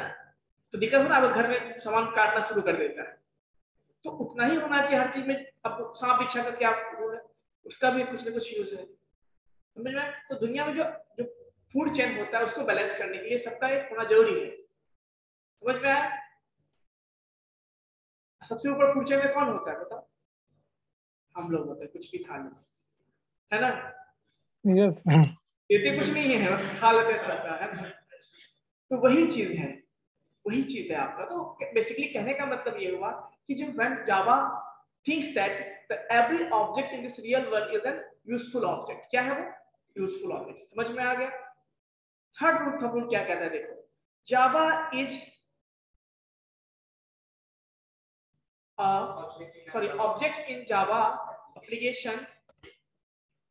Speaker 1: तो दिक्कत हो ना, अब घर में सामान काटना शुरू कर देता है। तो उतना ही होना चाहिए हर चीज में। अब सांप बिच्छा का क्या वो है, उसका भी कुछ ना कुछ यूज है, समझ में। तो दुनिया में जो जो फूड चेन होता है उसको बैलेंस करने के लिए सबका एक होना जरूरी है, समझ में आया। सबसे ऊपर फूड चेन में कौन होता है बताओ, हम लोग होते हैं, कुछ भी खा लेते है ना,
Speaker 3: यस
Speaker 1: देते कुछ नहीं है, बस खा लेते सबका, है ना। तो वही चीज है, वही चीज है आपका। तो बेसिकली कहने का मतलब ये हुआ कि जो when Java thinks that the every object in this real world is an useful object, क्या है वो, यूजफुल ऑब्जेक्ट। समझ में आ गया। थर्ड रूल, थर्ड रूल क्या कहता है देखो, Java is sorry, object in Java application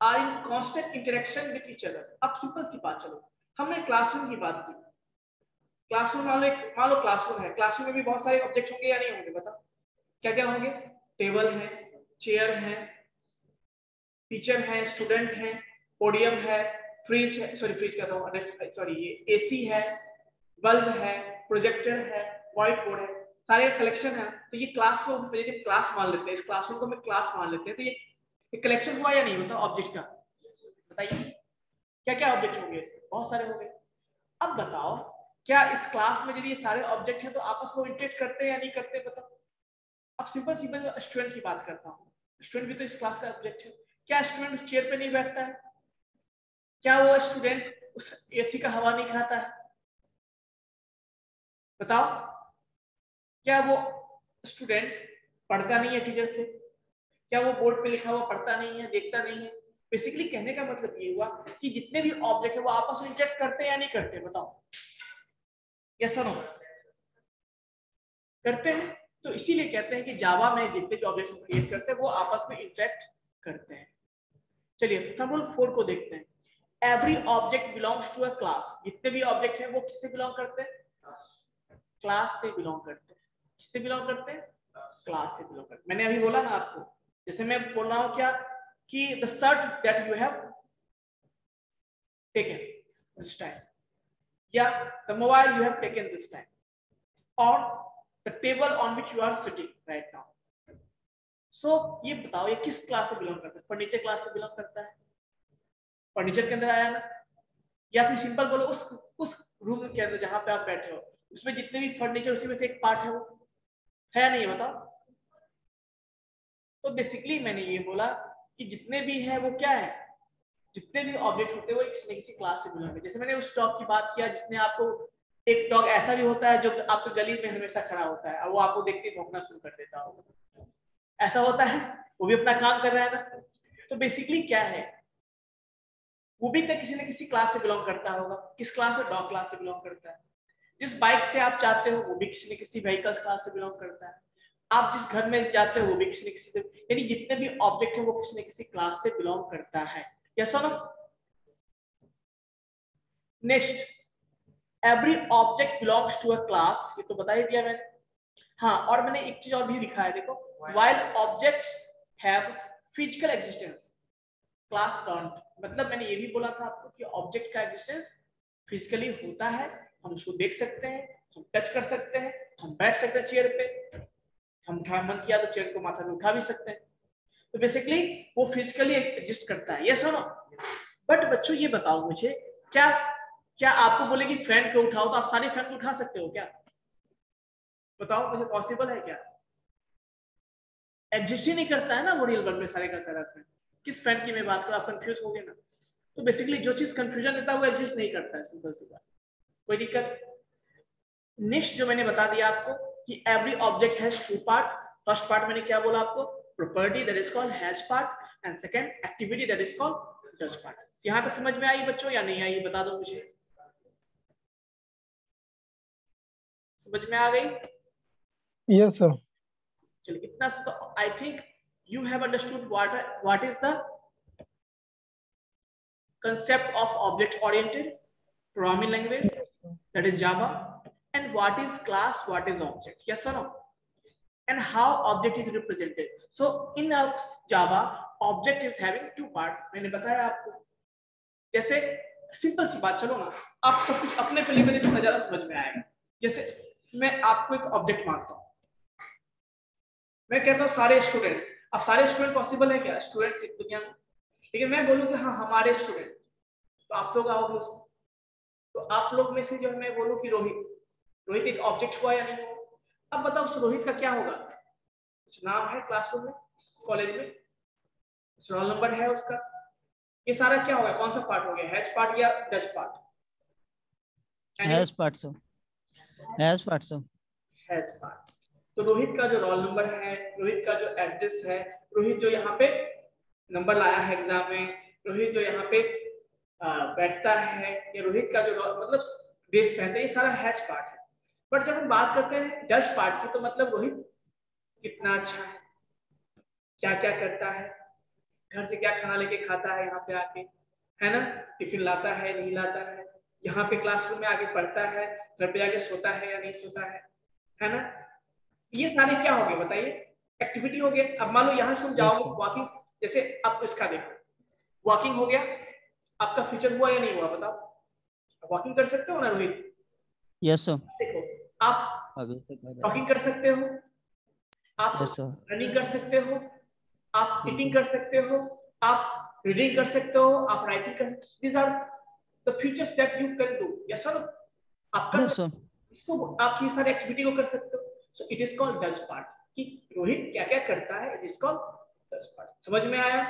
Speaker 1: are in constant interaction with each other। अब सिंपल सी बात, चलो हमने क्लासरूम की बात की, क्लासरूम वाले, मान लो क्लासरूम है, क्लासरूम में भी बहुत सारे ऑब्जेक्ट होंगे या नहीं होंगे, बताओ क्या क्या होंगे, टेबल है, चेयर है, टीचर है, स्टूडेंट है, पोडियम है, फ्रिज है, सॉरी फ्रिज कहता हूँ, सॉरी ये एसी है, बल्ब है, प्रोजेक्टर है, व्हाइट बोर्ड है, सारे कलेक्शन है। तो ये क्लास को यदि क्लास मान लेते हैं, इस क्लासरूम को मैं क्लास मान लेते हैं, तो ये कलेक्शन हुआ या नहीं होता ऑब्जेक्ट का, बताइए क्या क्या ऑब्जेक्ट होंगे इसमें, बहुत सारे होंगे। अब बताओ क्या इस क्लास में यदि ये सारे ऑब्जेक्ट हैं तो आपस में इंटरेक्ट करते हैं या नहीं करते, बताओ। अब सिंपल सिंपल स्टूडेंट की बात करता हूँ, स्टूडेंट भी तो इस क्लास का ऑब्जेक्ट है। क्या स्टूडेंट उस चेयर पे नहीं बैठता है? क्या वो स्टूडेंट उस एसी का हवा नहीं खाता है? बताओ। क्या वो स्टूडेंट पढ़ता नहीं है टीचर से? क्या वो बोर्ड पे लिखा हुआ पढ़ता नहीं है, देखता नहीं है? बेसिकली कहने का मतलब ये हुआ कि जितने भी ऑब्जेक्ट है वो आपस में इंटरेक्ट करते हैं या नहीं करते, बताओ। यस और नो? करते हैं। तो इसीलिए कहते हैं कि जावा में जितने भी ऑब्जेक्ट क्रिएट करते हैं वो आपस में इंटरेक्ट करते हैं। चलिए सम 4 को देखते हैं। Every object belongs to a class. जितने भी ऑब्जेक्ट हैं वो किससे बिलोंग करते हैं? क्लास से बिलोंग करते हैं। किससे बिलोंग करते हैं? क्लास से बिलोंग करते हैं। मैंने अभी बोला ना आपको, जैसे मैं बोल रहा हूं क्या कि the shirt that you have taken this time, या the mobile you have taken this time, और the table on which you are sitting right now. So ये बताओ ये किस क्लास से बिलोंग करता है? फर्नीचर क्लास से बिलोंग करता है। फर्नीचर के अंदर आया ना। या फिर सिंपल बोलो उस रूम के अंदर जहां पे आप बैठे हो उसमें जितने भी फर्नीचर उसी में से एक पार्ट है, वो है या नहीं है, बताओ। तो बेसिकली मैंने ये बोला कि जितने भी है वो क्या है, जितने भी ऑब्जेक्ट होते हैं वो किसी न किसी क्लास से बिलोंग करते हैं। जैसे मैंने उस डॉग की बात किया जिसने आपको, एक डॉग ऐसा भी होता है जो आपके गली में हमेशा खड़ा होता है और वो आपको देखते ही भौंकना शुरू कर देता होगा, ऐसा होता है, वो भी अपना काम कर रहा है ना। तो बेसिकली क्या है, वो भी तो किसी न किसी क्लास से बिलोंग करता होगा। किस क्लास से? डॉग क्लास से बिलोंग करता है। जिस बाइक से आप जाते हो वो भी किसी न किसी व्हीकल्स क्लास से बिलोंग करता है। आप जिस घर में जाते हो वो भी किसी न किसी से, यानी जितने भी ऑब्जेक्ट है वो किसी न किसी क्लास से बिलोंग करता है। यस और no? Next, every object belongs to a class, ये तो बता ही दिया मैंने। हाँ, और मैंने एक चीज और भी लिखा है, देखो, while objects have physical existence class don't. मतलब मैंने ये भी बोला था आपको कि ऑब्जेक्ट का एग्जिस्टेंस फिजिकली होता है, हम उसको देख सकते हैं, हम टच कर सकते हैं, हम बैठ सकते हैं चेयर पे, हम उठा मन किया तो चेयर को माथा में उठा भी सकते हैं। तो बेसिकली वो फिजिकली एग्जिस्ट करता है। यस और नो? बट बच्चों ये बताओ मुझे, क्या क्या आपको बोले कि फैन को उठाओ तो आप सारे फैन को उठा सकते हो क्या? बताओ मुझे, पॉसिबल है क्या? एग्जिस्ट ही नहीं करता है ना वो रियल वर्ल्ड में सारे का सारा फैन। किस फैन की मैं बात करूं, आप कंफ्यूज हो गए ना। तो बेसिकली जो चीज कंफ्यूजन देता है वो एग्जिस्ट नहीं करता है, सिंपल सी बात, कोई दिक्कत। नेक्स्ट जो मैंने बता दिया आपको कि every object has two part. First part मैंने क्या बोला आपको? Property that is called has part, and second activity that is called does part. यहां तक समझ में आई बच्चों या नहीं आई, बता दो मुझे। समझ में आ गई?
Speaker 3: Yes sir.
Speaker 1: चलिए इतना तो I think you have understood what is the concept of object oriented programming language, that is Java, and what is class, what is object, yes or no, and how object is represented. So in a Java, object is having two part. मैंने बताया आपको। जैसे simple सी बात, चलो ना आप सब कुछ अपने पे लेकर तो ज्यादा समझ में आएगा। जैसे मैं आपको एक ऑब्जेक्ट मानता हूँ, मैं कहता हूँ सारे स्टूडेंट। अब सारे स्टूडेंट पॉसिबल है क्या? स्टूडेंट्स इस दुनिया में, लेकिन मैं बोलूँ कि हाँ हमारे स्टूडेंट, तो आप लोग आओगे उसमें। तो आप लोग में से जो है मैं बोलूं कि रोहित एक ऑब्जेक्ट हुआ या नहीं हुआ? अब बताओ उस रोहित का क्या होगा? कुछ नाम है क्लासरूम में, कॉलेज में, रोल नंबर है उसका, ये सारा क्या होगा? कौन सा पार्ट हो गया? हैज पार्ट या does part?
Speaker 2: Has part sir, has part sir,
Speaker 1: has part. तो रोहित का जो रोल नंबर है, रोहित का जो एड्रेस है, रोहित जो यहाँ पे नंबर लाया है एग्जाम में, रोहित जो यहाँ पे बैठता है, या रोहित का जो मतलब ड्रेस पहनता है, ये सारा हैज पार्ट है। बट जब हम बात करते हैं डज पार्ट की, तो मतलब रोहित कितना अच्छा है, क्या क्या करता है, घर से क्या खाना लेके खाता है यहाँ पे आके, है ना, टिफिन लाता है नहीं लाता है, यहाँ पे क्लासरूम में आके पढ़ता है, घर पे आके सोता है या नहीं सोता है ना। ये सारे क्या हो गए बताइए? एक्टिविटी हो गया। अब मान लो यहाँ से जाओगे वॉकिंग, जैसे अब इसका देखो, वॉकिंग हो गया, आपका फ्यूचर हुआ या नहीं हुआ बताओ? वॉकिंग कर सकते हो ना रोहित?
Speaker 2: Yes sir.
Speaker 1: देखो आप वॉकिंग कर सकते हो, आप रनिंग कर सकते हो, आप ईटिंग कर सकते हो, आप रीडिंग कर सकते हो, आप राइटिंग कर सकते हो। These are the features that you can do. Yes or no? आप कर
Speaker 2: Yes,
Speaker 1: सकते
Speaker 2: sir.
Speaker 1: हो, इसको आप ये सारी एक्टिविटी को कर सकते हो। सो it is called does part, कि रोहित क्या क्या करता है, it is called does part. समझ में आया?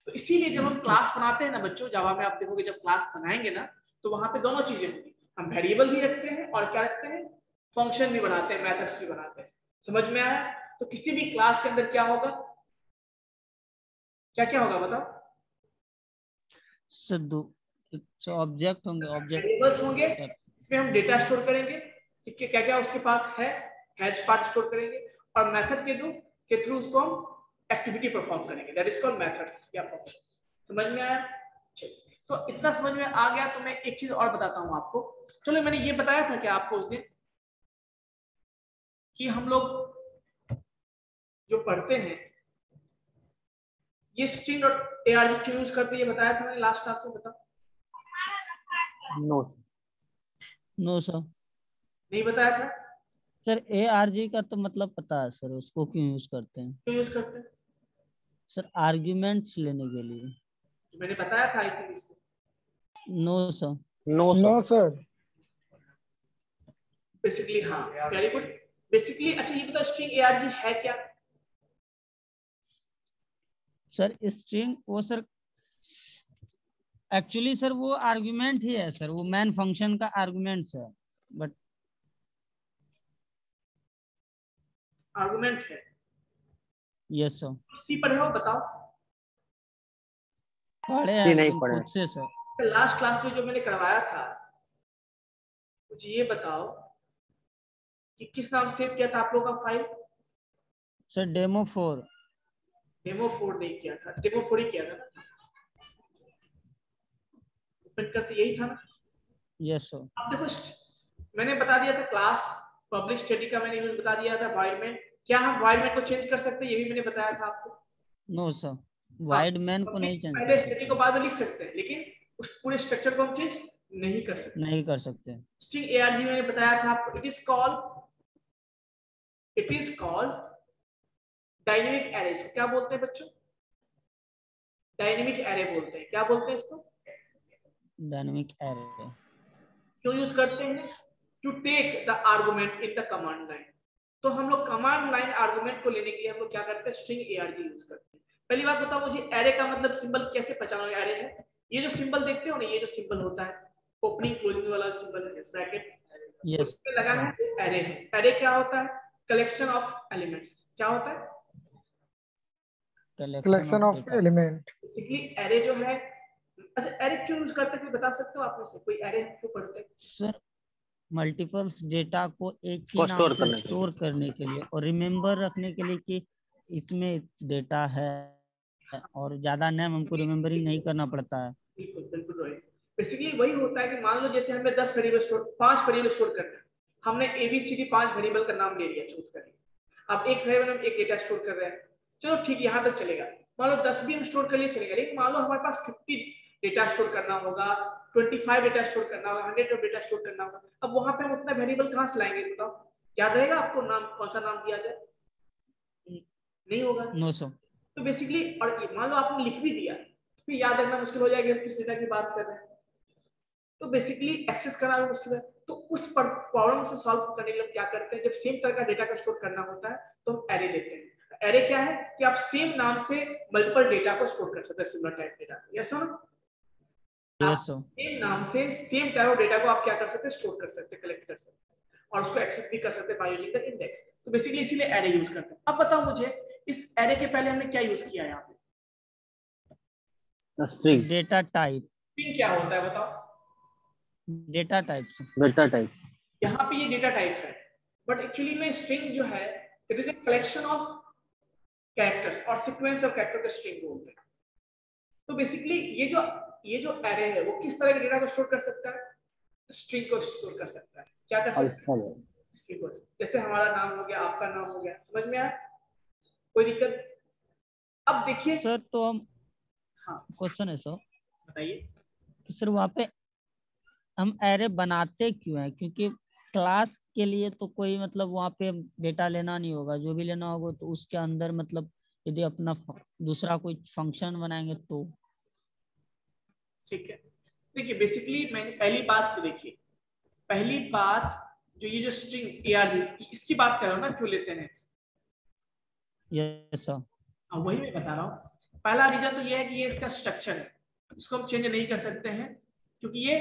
Speaker 1: तो इसीलिए जब हम क्लास बनाते हैं ना बच्चों, जावा में आप देखोगे जब क्लास बनाएंगे ना, तो वहां पे दोनों चीजें होंगी, हम वेरिएबल भी रखते हैं और क्या रखते हैं, फंक्शन भी बनाते हैं, मेथड्स भी बनाते हैं। समझ में आया? तो किसी भी क्लास के अंदर क्या होगा, क्या क्या होगा बताओ?
Speaker 2: सर दो ऑब्जेक्ट होंगे, ऑब्जेक्ट
Speaker 1: वेरिएबल्स होंगे, इसमें हम डेटा स्टोर करेंगे, ठीक है, क्या क्या उसके पास है, हैश पार्ट स्टोर करेंगे, और मेथड के थ्रू उसको हम एक्टिविटी परफॉर्म करेंगे, दैट इज कॉल्ड मेथड्स या फंक्शंस। समझ में आया? चलिए, तो इतना समझ में आ गया तो मैं एक चीज और बताता हूं आपको। चलो, मैंने ये बताया था कि आपको उस दिन कि हम लोग जो पढ़ते हैं ये स्ट्रिंग डॉट arg क्यों यूज करते हैं, ये बताया था मैंने लास्ट क्लास में। बताओ,
Speaker 4: नो
Speaker 2: नो सर।
Speaker 1: नहीं बताया था?
Speaker 2: सर ARG का तो मतलब पता है सर, उसको क्यों यूज करते हैं?
Speaker 1: क्यों यूज करते हैं?
Speaker 2: सर आर्ग्यूमेंट्स लेने के लिए।
Speaker 1: तो मैंने बताया था आई थिंक इसको।
Speaker 2: No sir.
Speaker 4: No
Speaker 3: no
Speaker 4: sir.
Speaker 3: Sir.
Speaker 1: Basically हाँ, वेरी गुड। बेसिकली अच्छा ये बताओ, स्ट्रिंग arg है क्या?
Speaker 2: सर स्ट्रिंग वो सर एक्चुअली सर वो आर्गुमेंट ही है सर, वो मेन फंक्शन का आर्गुमेंट्स है, बट
Speaker 1: आर्गुमेंट है।
Speaker 2: Yes sir.
Speaker 1: सी पढ़े हो? बताओ।
Speaker 2: पढ़े
Speaker 4: सी
Speaker 2: हैं
Speaker 4: नहीं
Speaker 2: लेकिन
Speaker 4: पढ़े।
Speaker 2: खुद से सर।
Speaker 1: लास्ट क्लास में जो मैंने करवाया था, मुझे ये बताओ कि किस नाम से सेव किया था आप लोगों का फाइल?
Speaker 2: Sir demo 4।
Speaker 1: डेमो 4 नहीं किया था, डेमो 4 ही किया था ना? ओपन करते यही था ना?
Speaker 2: Yes sir.
Speaker 1: अब देखो, मैंने बता दिया था क्लास पब्लिक स्टडी का मैंने यूज बता दिया था, void में क्या हम void में को चेंज कर सकते हैं, ये भी मैंने बताया था आपको।
Speaker 2: नो सर,
Speaker 1: हाँ,
Speaker 2: वाइड मैन को नहीं
Speaker 1: public
Speaker 2: चेंज
Speaker 1: पहले
Speaker 2: कर
Speaker 1: स्टडी
Speaker 2: सकते।
Speaker 1: को बाद में लिख सकते हैं, लेकिन उस पूरे स्ट्रक्चर को हम चेंज नहीं कर सकते।
Speaker 2: नहीं कर सकते।
Speaker 1: स्ट्रिंग arg मैंने बताया था आपको, it is called dynamic array. इसको क्या बोलते हैं बच्चों? डायनेमिक एरे बोलते हैं। क्या बोलते हैं इसको?
Speaker 2: Dynamic array.
Speaker 1: क्यों यूज करते हैं? To take the argument in the command line. तो हम लोग कमांड लाइन आर्गुमेंट को लेने के लिए हम लोग क्या करते हैं, स्ट्रिंग arg यूज करते हैं। पहली बात बताओ मुझे, एरे का मतलब सिंबल कैसे पहचानो एरे है? ये जो सिंबल देखते हो ना, ये जो सिंबल होता है ओपनिंग क्लोजिंग वाला सिंबल है, ब्रैकेट,
Speaker 2: यस
Speaker 1: उसमें लगा
Speaker 2: सर।
Speaker 1: है एरे है। एरे क्या होता है? Collection of elements. क्या होता है?
Speaker 2: Collection
Speaker 3: collection
Speaker 2: of
Speaker 3: of
Speaker 2: data.
Speaker 3: Element.
Speaker 1: Basically array जो है, अच्छा एरे क्यों यूज करते हैं बता सकते हो आप में से कोई? एरे क्यों पढ़ते हैं?
Speaker 2: सर मल्टीपल्स डेटा को एक ही
Speaker 4: को
Speaker 2: नाम
Speaker 4: स्टोर
Speaker 2: से
Speaker 4: करने के लिए।
Speaker 2: स्टोर करने के लिए और रिमेम्बर रखने के लिए कि इसमें डेटा है, और ज्यादा नेम हमको रिमेम्बरिंग नहीं करना पड़ता है।
Speaker 1: बिल्कुल बिल्कुल रोहित, बेसिकली वही होता है कि मान लो जैसे हमें 10 वेरिएबल स्टोर, 5 वेरिएबल स्टोर करना है, हमने एबीसीडी 5 वेरिएबल का नाम ले लिया, चूज कर लिया। अब एक वेरिएबल हम एक डेटा स्टोर कर रहे हैं, चलो ठीक है, यहाँ तक चलेगा। मान लो 10 भी हम स्टोर कर लिए चलेगा, लेकिन मान लो हमारे पास 50 डेटा स्टोर करना होगा, 25 डेटा स्टोर करना होगा, 100 डेटा स्टोर करना होगा। अब वहां पे हम उतना वेरिएबल कहाँ से लाएंगे बताओ? याद रहेगा आपको नाम, कौन सा नाम दिया जाए? नहीं होगा।
Speaker 2: No sir.
Speaker 1: तो बेसिकली, और मान लो आपने लिख भी दिया, फिर याद रखना मुश्किल हो जाएगा किस डेटा की बात कर रहे हैं। तो बेसिकली एक्सेस करना भी मुश्किल है। तो उस प्रॉब्लम से सॉल्व करने के लिए क्या करते हैं, जब सेम तरह का डेटा का स्टोर करना होता है तो हम एरे लेते हैं। एरे क्या है कि आप सेम नाम से मल्टीपल डेटा को स्टोर कर सकते हैं, similar type data. Yes sir?
Speaker 2: Yes sir.
Speaker 1: Same नाम से सेम टाइप ऑफ डेटा को आप क्या कर सकते हैं, स्टोर कर सकते हैं, कलेक्ट कर सकते हैं, और उसको एक्सेस भी कर सकते हैं बाय यूजिंग द इंडेक्स। तो बेसिकली इसीलिए एरे यूज करते हैं। अब बताओ मुझे, इस एरे के पहले हमने क्या यूज किया है यहाँ पे?
Speaker 4: स्ट्रिंग।
Speaker 2: Data type.
Speaker 1: स्ट्रिंग क्या होता है बताओ?
Speaker 2: Data type.
Speaker 4: Data type.
Speaker 1: यहाँ पे ये डेटा टाइप है, बट एक्चुअली में स्ट्रिंग जो है, it is a collection of characters और सीक्वेंस ऑफ कैरेक्टर को स्ट्रिंग बोलते हैं। तो बेसिकली ये जो एरे है वो किस तरह के डेटा को स्टोर कर सकता है? स्ट्रिंग को स्टोर कर सकता है। क्या कर सकता है? स्ट्रिंग को। जैसे हमारा नाम हो गया, आपका नाम हो गया, समझ में आया? कोई दिक्कत? अब देखिए,
Speaker 2: सर तो हम
Speaker 1: हाँ
Speaker 2: क्वेश्चन है सर
Speaker 1: बताइए।
Speaker 2: कि सर वहाँ पे हम एरे बनाते क्यों हैं? क्योंकि क्लास के लिए तो कोई मतलब वहाँ पे डेटा लेना नहीं होगा, जो भी लेना होगा तो उसके अंदर मतलब यदि अपना दूसरा कोई फंक्शन बनाएंगे तो।
Speaker 1: ठीक है, देखिए बेसिकली मैंने पहली बात तो देखिए, पहली बात जो ये जो स्ट्रिंग ARG इसकी बात कर रहा हूँ ना, क्यों लेते हैं?
Speaker 2: Yes sir.
Speaker 1: हाँ, वही मैं बता रहा हूँ। पहला रीजन तो ये है कि ये इसका स्ट्रक्चर है, इसको हम चेंज नहीं कर सकते हैं, क्योंकि ये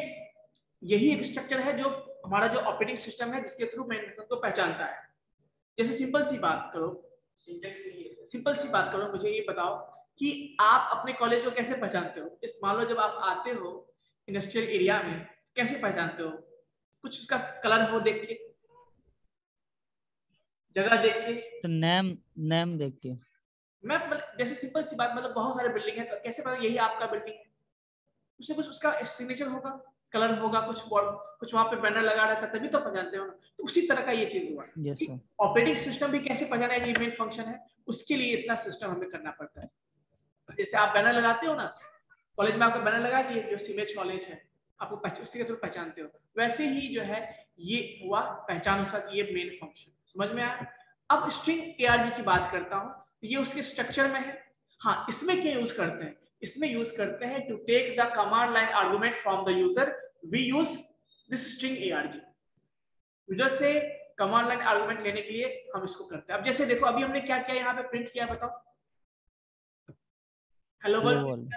Speaker 1: यही एक स्ट्रक्चर है जो हमारा जो ऑपरेटिंग सिस्टम है जिसके थ्रू मेन मेथड को पहचानता है। जैसे सिंपल सी बात करो, सिंपल सी बात करो, मुझे ये बताओ कि आप अपने कॉलेज को कैसे पहचानते हो? इस मान लो जब आप आते हो इंडस्ट्रियल एरिया में, कैसे पहचानते हो? कुछ उसका कलर हो देख के, जगह देख के,
Speaker 2: तो नेम देखिए।
Speaker 1: मैं जैसे सिंपल सी बात, मतलब बहुत सारे बिल्डिंग है, तो कैसे पता यही आपका बिल्डिंग है? उससे कुछ उसका सिग्नेचर होगा, कलर होगा, कुछ वहां पे बैनर लगा रहता है, तभी तो पहचानते हो ना। तो उसी तरह का ये चीज हुआ।
Speaker 2: Yes sir.
Speaker 1: ऑपरेटिंग सिस्टम भी कैसे पहचाना है ये मेन फंक्शन है, उसके लिए इतना सिस्टम हमें करना पड़ता है। जैसे आप बैनर लगाते हो ना, कॉलेज में आपका बैनर लगा कि जो सीमेज कॉलेज है, आपको उसी के थ्रू पहचानते हो, वैसे ही जो है ये हुआ पहचान उसका, ये मेन फंक्शन। समझ में आया? अब स्ट्रिंग ARG की बात करता हूँ, ये उसके स्ट्रक्चर में है। हाँ, इसमें क्या यूज करते हैं? इसमें यूज करते हैं to take the command line argument from the user, we use this string ARG। User से कमांड लाइन आर्गुमेंट लेने के लिए हम इसको करते हैं। अब जैसे देखो, अभी हमने क्या किया, यहाँ पे प्रिंट किया, बताओ, हेलो वर्ल्ड।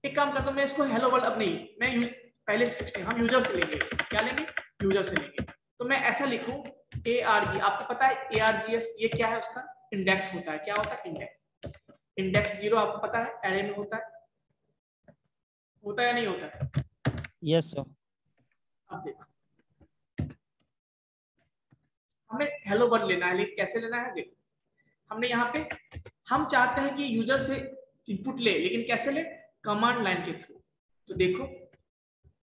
Speaker 1: एक काम करता हूं, मैं इसको हेलो वर्ल्ड अब नहीं, मैं पहले से फिक्स नहीं, हम यूजर से लेंगे। क्या लेंगे? यूजर से लेंगे। तो मैं ऐसा लिखूं ARG, आपको पता है ARGS ये क्या है? उसका इंडेक्स होता है। क्या होता है? इंडेक्स। इंडेक्स 0 आपको पता है एरे में होता है या नहीं होता है?
Speaker 2: Yes sir.
Speaker 1: अब देखो, हमें हेलो वर्ल्ड लेना है, लेकिन कैसे लेना है? देखो, हमने यहाँ पे, हम चाहते हैं कि यूजर से इनपुट ले, लेकिन कैसे ले? कमांड लाइन के थ्रू। तो देखो,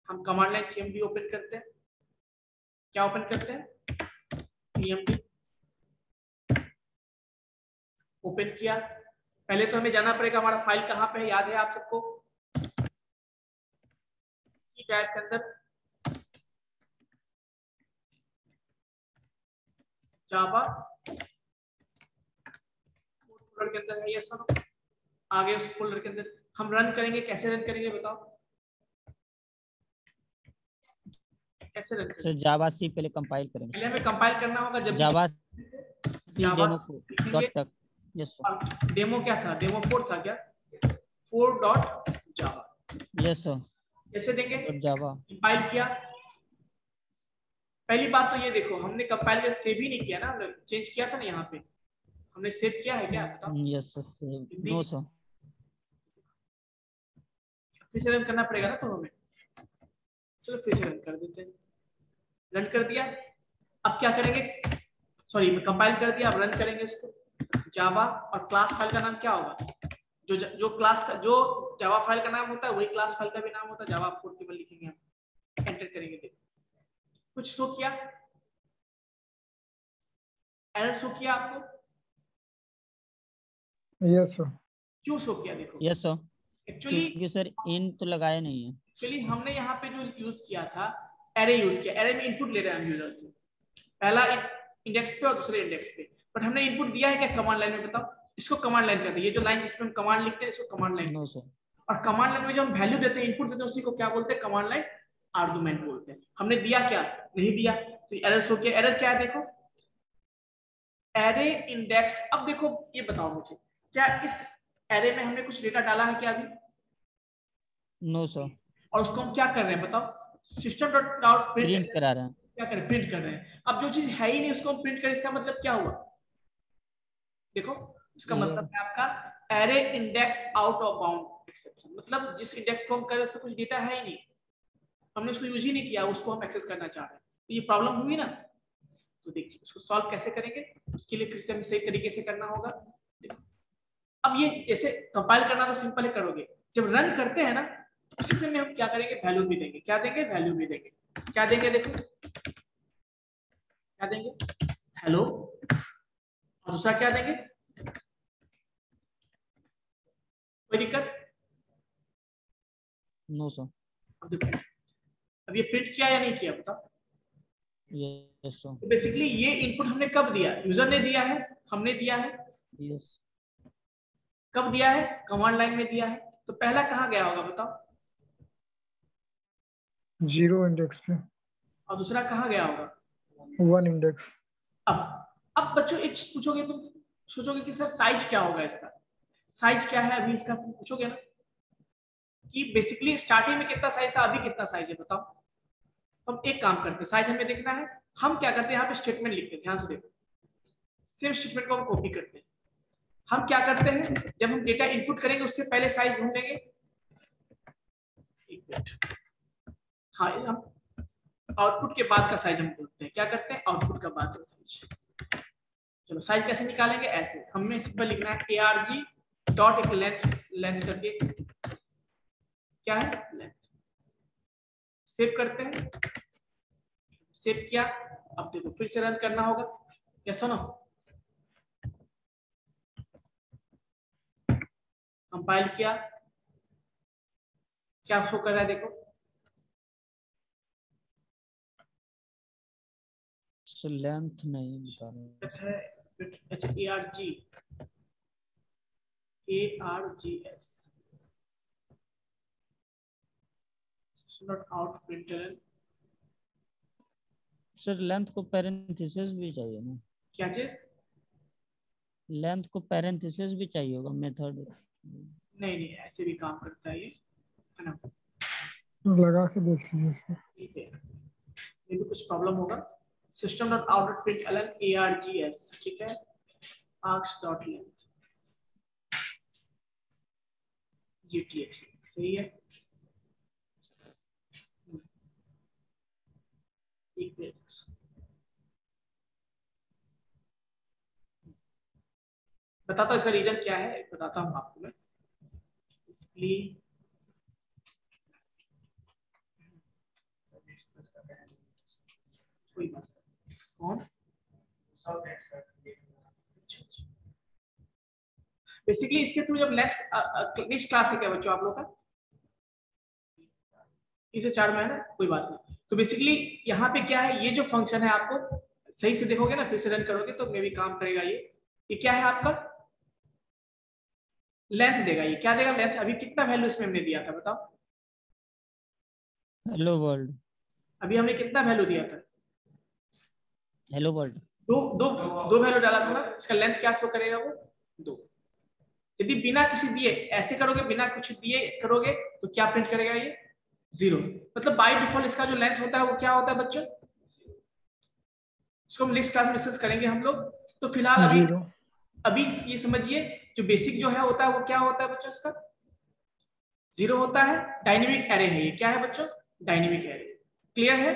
Speaker 1: हम कमांड लाइन CMD ओपन करते हैं। क्या ओपन करते हैं? CMD ओपन किया। पहले तो हमें जाना पड़ेगा हमारा फाइल कहाँ पे है, याद है आप सबको? C ड्राइव के अंदर जावा फोल्डर के अंदर है ये सब। आगे उस फोल्डर के अंदर हम रन करेंगे। कैसे रन करेंगे बताओ? कैसे रन करेंगे?
Speaker 2: सर जावा सी पहले कंपाइल करेंगे।
Speaker 1: पहले हमें कंपाइल करना होगा। जब
Speaker 2: जावा सी डेमो डॉट तक। Yes sir.
Speaker 1: डेमो क्या था? डेमो 4 था क्या? 4.java।
Speaker 2: Yes sir.
Speaker 1: कैसे देंगे?
Speaker 2: जावा
Speaker 1: कंपाइल किया। पहली बात तो ये देखो, हमने कंपाइल कर सेव ही नहीं किया ना, हमने चेंज किया था ना, यहाँ पे हमने सेव किया है क्या? बताओ।
Speaker 2: Yes sir. No sir.
Speaker 1: फिर से रन करना पड़ेगा ना तो हमें। चलो फिर से रन कर देते हैं। रन कर दिया। अब क्या करेंगे? सॉरी, मैं कंपाइल कर दिया, अब रन करेंगे इसको। जावा और क्लास फाइल का नाम क्या होगा? जो क्लास का, जो जावा फाइल का नाम होता है, वही क्लास फाइल का भी नाम होता है। जावा पोर्टेबल लिखेंगे हम, एंटर करेंगे। देखो कुछ शो किया, एरर शो किया आपको?
Speaker 3: Yes sir.
Speaker 1: क्यों शो किया? देखो
Speaker 2: यस सर।
Speaker 1: एक्चुअली
Speaker 2: क्योंकि सर इन तो लगाया नहीं है।
Speaker 1: एक्चुअली हमने यहाँ पे जो यूज किया था, एरे यूज किया। एरे में इनपुट ले रहे हैं हम यूजर से, पहला इंडेक्स पे और दूसरे इंडेक्स पे। बट हमने इनपुट दिया है क्या कमांड लाइन में? बताओ। इसको कमांड लाइन कहते हैं। ये जो लाइन जिसमें हम कमांड लिखते हैं, इसको कमांड लाइन।
Speaker 2: No sir.
Speaker 1: और कमांड लाइन में जो हम वैल्यू देते हैं, इनपुट देते हैं, उसी को क्या बोलते हैं? कमांड लाइन आर्गुमेंट बोलते हैं। हमने दिया क्या? नहीं दिया, तो एरर शो किया। एरर क्या है? देखो, एरे इंडेक्स। अब देखो, ये बताओ मुझे, क्या इस एरे में हमने कुछ डेटा डाला है क्या अभी?
Speaker 2: No sir.
Speaker 1: और उसको हम क्या कर रहे हैं बताओ? सिस्टम डॉट आउट
Speaker 2: प्रिंट करा रहे हैं।
Speaker 1: क्या कर रहे हैं? प्रिंट कर रहे हैं। अब जो चीज है ही नहीं उसको हम प्रिंट करें, इसका मतलब क्या हुआ? देखो, इसका मतलब है आपका array index out of bound exception. मतलब जिस इंडेक्स को हम कर रहे हैं उसमें कुछ डेटा है ही नहीं, हमने उसको यूज ही नहीं किया, उसको हम एक्सेस करना चाह रहे हैं। तो ये प्रॉब्लम हुई ना। तो देखिए, उसको सॉल्व कैसे करेंगे? उसके लिए फिर से हमें सही तरीके से करना होगा। देखो, अब ये ऐसे कंपाइल करना तो सिंपल ही करोगे, जब रन करते हैं ना, उसी समय हम क्या करेंगे? वैल्यू भी देंगे। क्या देंगे? वैल्यू भी देंगे। क्या देंगे? देखो क्या देंगे? हेलो। और दूसरा क्या देंगे? कोई दिक्कत?
Speaker 2: No sir.
Speaker 1: अब देखो, अब ये प्रिंट किया या नहीं किया बताओ?
Speaker 2: Yes sir.
Speaker 1: तो बेसिकली ये इनपुट हमने कब दिया? यूजर ने दिया है, हमने दिया है।
Speaker 2: यस।
Speaker 1: कब दिया है? कमांड लाइन में दिया है। तो पहला कहाँ गया होगा बताओ?
Speaker 3: 0 इंडेक्स पे।
Speaker 1: और दूसरा कहाँ गया होगा?
Speaker 3: 1 इंडेक्स।
Speaker 1: अब बच्चों एक चीज पूछोगे, तुम सोचोगे कि सर साइज क्या होगा इसका, साइज क्या है अभी इसका, पूछोगे ना कि बेसिकली स्टार्टिंग में कितना साइज था, अभी कितना साइज है बताओ। तो हम एक काम करते हैं, साइज हमें देखना है, हम क्या करते हैं यहाँ पे स्टेटमेंट लिखते हैं, ध्यान से देखो, सेम स्टेटमेंट को हम कॉपी करते हैं। हम क्या करते हैं, जब हम डेटा इनपुट करेंगे उससे पहले साइज ढूंढेंगे, एक मिनट, हाँ हम आउटपुट के बाद का साइज हम ढूंढते हैं, क्या करते हैं आउटपुट का बाद का साइज। चलो साइज कैसे निकालेंगे, ऐसे हमें सिंपल लिखना है arg डॉट एक लेंथ करके, क्या है लेंथ, सेव करते हैं, सेव किया, अब देखो फिर से रन करना होगा, क्या सुनो, कंपाइल किया, क्या शो कर रहा है देखो,
Speaker 2: लेंथ नहीं बता रहा है।
Speaker 1: अच्छा args not out println,
Speaker 2: sir length को पैरेंथेसिस भी चाहिए ना,
Speaker 1: क्या चीज,
Speaker 2: लेंथ को पैरेंथेसिस भी चाहिए होगा मेथड।
Speaker 1: नहीं ऐसे भी काम करता है ये, है ना,
Speaker 3: लगा के देख लीजिए सर।
Speaker 1: ठीक है, ये भी कुछ प्रॉब्लम होगा, system dot out dot println args, ठीक है, args डॉट लेंथ, जी ठीक सही है, एक मिनट बताता हूँ इसका रीजन क्या है, बताता हूँ आपको मैं, डिस्प्ले कोई बात कौन बेसिकली इसके थ्रू जब नेक्स्ट क्लास है क्या बच्चों आप लोग का, 3 से 4 में है ना, कोई बात नहीं। तो बेसिकली यहाँ पे क्या है, ये जो फंक्शन है आपको सही से देखोगे ना, फिर से रन करोगे तो मे भी काम करेगा, ये क्या है आपका लेंथ देगा, ये क्या देगा लेंथ, अभी कितना वैल्यू इसमें हमने दिया था बताओ,
Speaker 2: हेलो वर्ल्ड,
Speaker 1: अभी हमने कितना वैल्यू दिया था,
Speaker 2: हेलो वर्ल्ड,
Speaker 1: दो वैल्यू डाला था ना, इसका लेंथ क्या शो करेगा वो 2। यदि बिना किसी दिए ऐसे करोगे, बिना कुछ दिए करोगे तो क्या प्रिंट करेगा ये 0, मतलब बाय डिफॉल्ट इसका जो लेंथ होता है वो क्या होता है बच्चों, इसको हम नेक्स्ट क्लास में डिस्कस करेंगे हम लोग। तो फिलहाल अभी ये समझिए जो बेसिक जो है होता है वो क्या होता है बच्चों, इसका 0 होता है, डायनेमिक एरे है ये, क्या है बच्चों डायनेमिक एरे, क्लियर है।